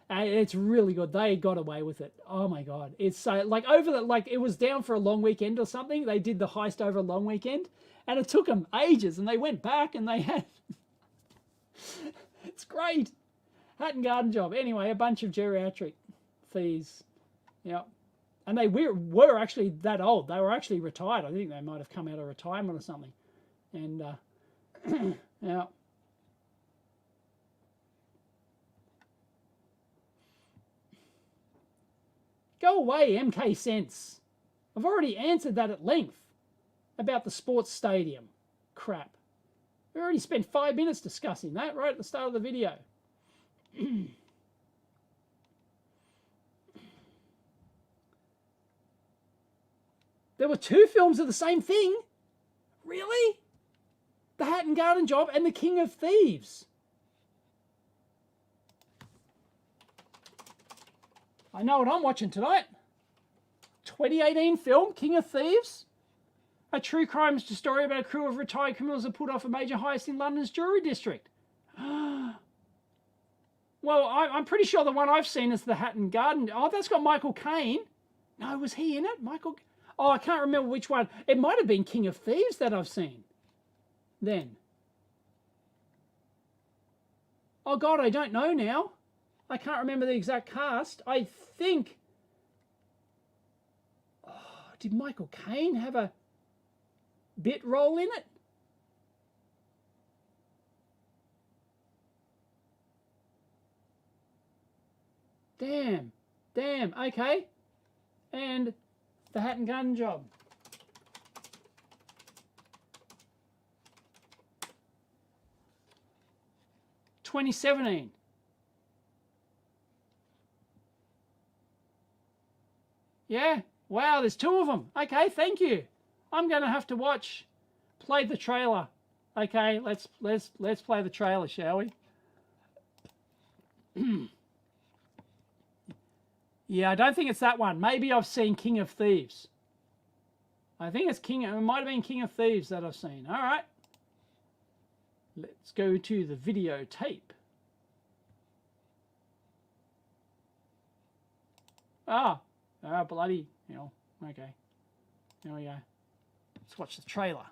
It's really good. They got away with it. Oh my God. It's so like it was down for a long weekend or something. They did the heist over a long weekend, and it took them ages, and they went back and they had it's great. Hatton Garden Job. Anyway, a bunch of geriatric thieves. Yeah. And they were actually that old. They were actually retired. I think they might have come out of retirement or something. And, yeah. Go away, MK Sense. I've already answered that at length about the sports stadium. Crap. We already spent 5 minutes discussing that right at the start of the video. There were 2 films of the same thing? Really? The Hatton Garden Job and The King of Thieves. I know what I'm watching tonight. 2018 film, King of Thieves. A true crime story about a crew of retired criminals that pulled off a major heist in London's jewellery district. Well, I'm pretty sure the one I've seen is the Hatton Garden. Oh, that's got Michael Caine. No, was he in it? Oh, I can't remember which one. It might have been King of Thieves that I've seen. Then. Oh, God, I don't know now. I can't remember the exact cast. I think... Oh, did Michael Caine have a bit role in it? Damn, okay. And the Hatton Garden Job. $2017. Yeah, wow, there's 2 of them. Okay, thank you. I'm going to have to play the trailer. Okay, let's play the trailer, shall we? Yeah, I don't think it's that one. Maybe I've seen King of Thieves. I think it's it might have been King of Thieves that I've seen. All right. Let's go to the videotape. Bloody, okay. There we go. Let's watch the trailer.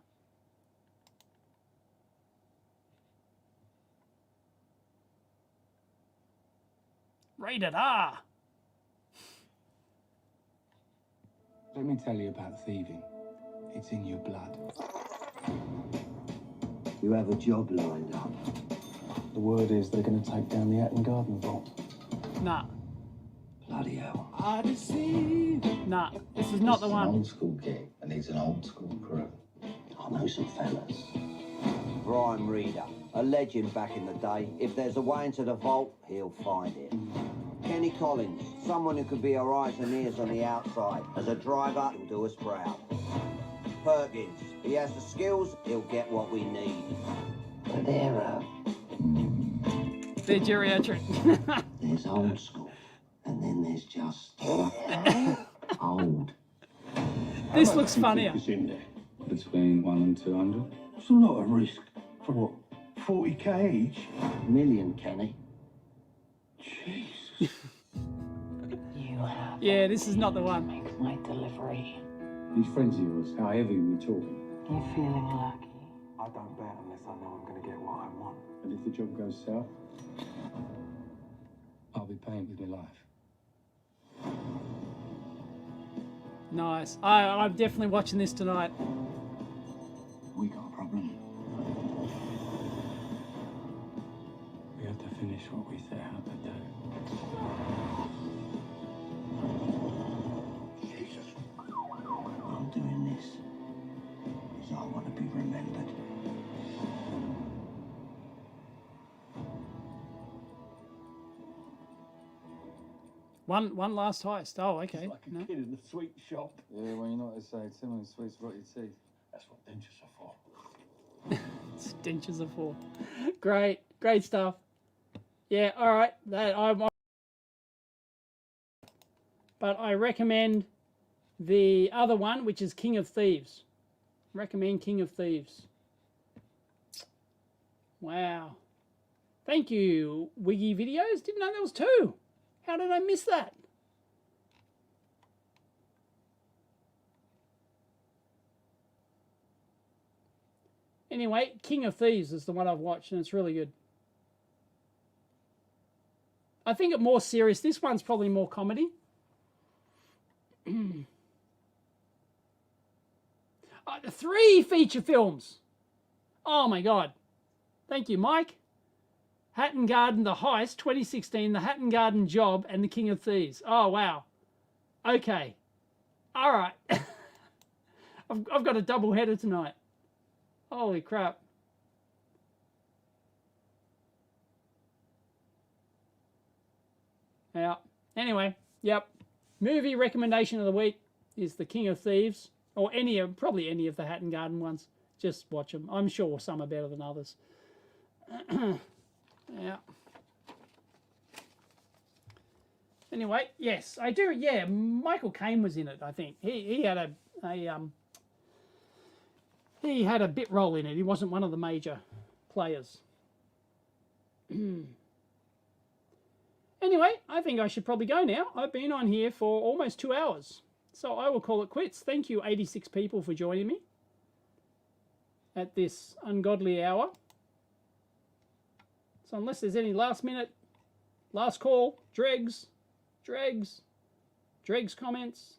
Rated R. Let me tell you about thieving. It's in your blood. You have a job lined up. The word is they're going to take down the Hatton Garden vault. Nah. Bloody hell. Odyssey. Nah, this is not the one. It's an old school gig and needs an old school crew. I know some fellas. Rhyme reader, a legend back in the day. If there's a way into the vault, he'll find it. Kenny Collins, someone who can be our eyes and ears on the outside. As a driver, he'll do us proud. Perkins, he has the skills, he'll get what we need. But They're geriatric. there's old school, and then there's just old. This looks funnier. Is in there? Between 1 and 200. It's a lot of risk for what? 40k each? Million, Kenny. Jesus. You have Yeah, this is not the one. make my delivery. These friends of yours, how heavy are we talking? You're feeling lucky. I don't bet unless I know I'm going to get what I want. And if the job goes south? I'll be paying with my life. Nice. I'm definitely watching this tonight. We got a problem. We have to finish what we set out to do. Jesus. I'm doing this because I want to be remembered. One last heist. Oh, okay. Like a No. kid in the sweet shop. Yeah, well, you know what they say, too many sweets rot your teeth. That's what dentures are for. Stenches of four. Great stuff. Yeah, all right. But I recommend the other one, which is King of Thieves. Recommend King of Thieves. Wow. Thank you, Wiggy Videos. Didn't know there was two. How did I miss that? Anyway, King of Thieves is the one I've watched, and it's really good. I think it's more serious. This one's probably more comedy. 3 feature films. Oh my God. Thank you, Mike. Hatton Garden, The Heist, 2016, The Hatton Garden Job, and The King of Thieves. Oh, wow. Okay. All right. I've got a double header tonight. Holy crap. Yeah. Anyway, yep. Movie recommendation of the week is The King of Thieves, or probably any of the Hatton Garden ones. Just watch them. I'm sure some are better than others. Yeah. Anyway, yes, I do. Yeah, Michael Caine was in it. I think he had a bit role in it. He wasn't one of the major players. Anyway, I think I should probably go now. I've been on here for almost 2 hours, so I will call it quits. Thank you, 86 people, for joining me at this ungodly hour. So unless there's any last call, dregs comments.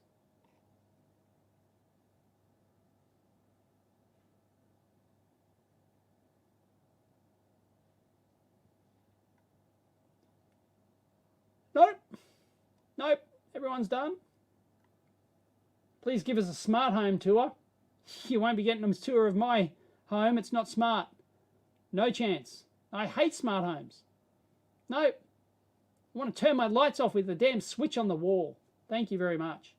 Nope, everyone's done. Please give us a smart home tour. You won't be getting a tour of my home. It's not smart. No chance. I hate smart homes. Nope. I want to turn my lights off with the damn switch on the wall. Thank you very much.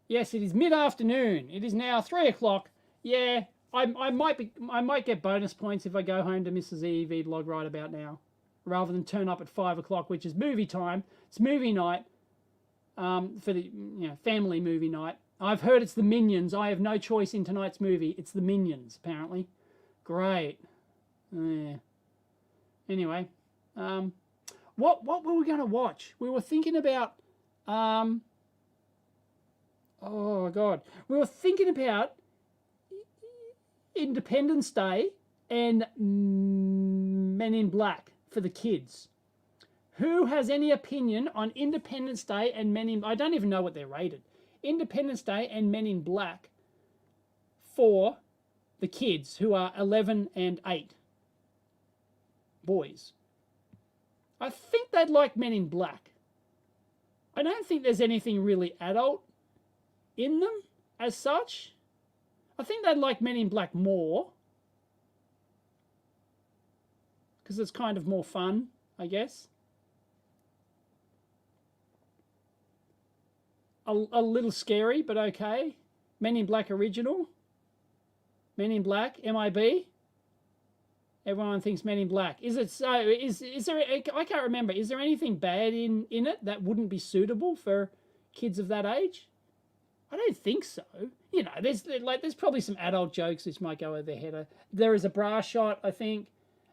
Yes, it is mid-afternoon. It is now 3 o'clock. Yeah, I might get bonus points if I go home to Mrs. EEVblog right about now, rather than turn up at 5 o'clock, which is movie time. It's movie night, for the family movie night. I've heard it's the Minions. I have no choice in tonight's movie. It's the Minions, apparently. Great. Yeah. Anyway, what were we going to watch? We were thinking about, oh God, we were thinking about Independence Day and Men in Black for the kids. Who has any opinion on Independence Day and Men in... I don't even know what they're rated. Independence Day and Men in Black for the kids who are 11 and 8. Boys. I think they'd like Men in Black. I don't think there's anything really adult in them as such. I think they'd like Men in Black more. because it's kind of more fun, I guess. A little scary, but okay. Men in Black original. Men in Black, MIB. Everyone thinks Men in Black. Is it so? Is there? I can't remember. Is there anything bad in it that wouldn't be suitable for kids of that age? I don't think so. You know, there's probably some adult jokes which might go over their head. There is a bra shot, I think,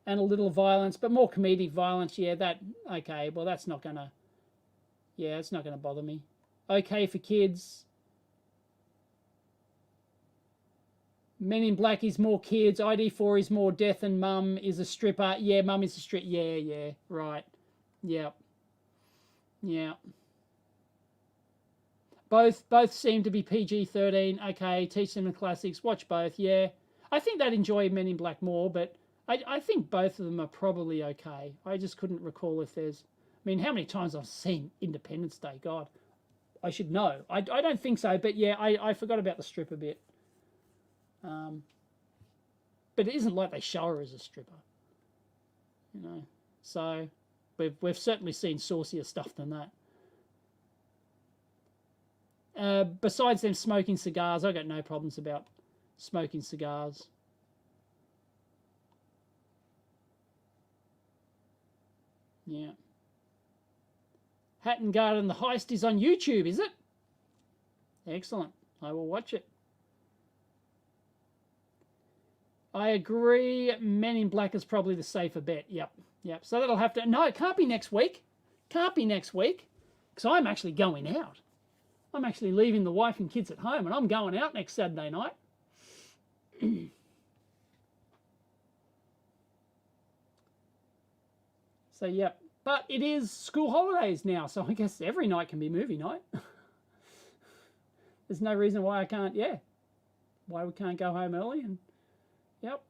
and a little violence, but more comedic violence. Yeah, that okay. Well, that's not gonna. Yeah, it's not gonna bother me. Okay for kids. Men in Black is more kids. ID4 is more death, and Mum is a stripper. Yeah, Mum is a strip. Yeah, right. Yep. Yeah. Both seem to be PG-13. Okay, teach them the classics. Watch both. Yeah, I think they'd enjoy Men in Black more, but I think both of them are probably okay. I just couldn't recall if there's. I mean, how many times I've seen Independence Day? God, I should know. I don't think so, but yeah, I forgot about the stripper bit. But it isn't like they show her as a stripper, you know. So we've certainly seen saucier stuff than that. Besides them smoking cigars, I got no problems about smoking cigars. Yeah. Hatton Garden, the heist is on YouTube, is it? Excellent. I will watch it. I agree. Men in Black is probably the safer bet. Yep. So that'll have to... No, it can't be next week. Can't be next week. Because I'm actually going out. I'm actually leaving the wife and kids at home, and I'm going out next Saturday night. So, yep. But it is school holidays now, so I guess every night can be movie night. There's no reason why I can't... Yeah. Why we can't go home early and... Yep.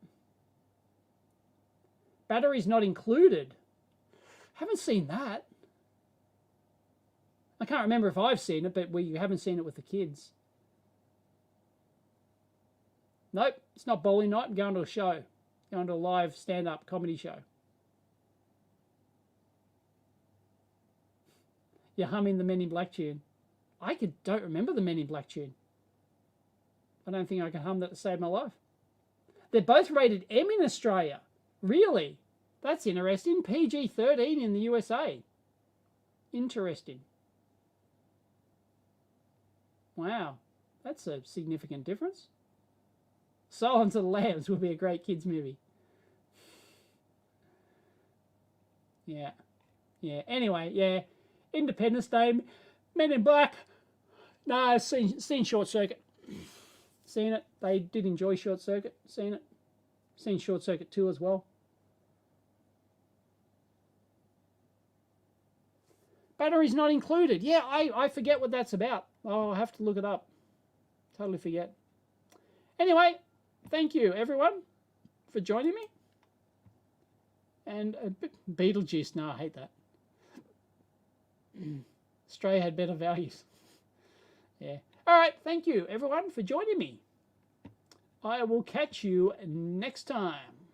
Batteries not included. Haven't seen that. I can't remember if I've seen it, but we haven't seen it with the kids. Nope, it's not bowling night. I'm going to a show. Going to a live stand-up comedy show. You're humming the Men in Black tune. I don't remember the Men in Black tune. I don't think I can hum that to save my life. They're both rated M in Australia. Really? That's interesting. PG-13 in the USA. Interesting. Wow. That's a significant difference. Silence of the Lambs would be a great kids movie. Yeah. Anyway, yeah. Independence Day. Men in Black. No, I've seen Short Circuit. Seen it. They did enjoy Short Circuit. Seen it. Seen Short Circuit 2 as well. Batteries not included. Yeah, I forget what that's about. I'll have to look it up. Totally forget. Anyway, thank you everyone for joining me. And Beetlejuice. No, I hate that. Stray had better values. Yeah. All right, thank you everyone for joining me. I will catch you next time.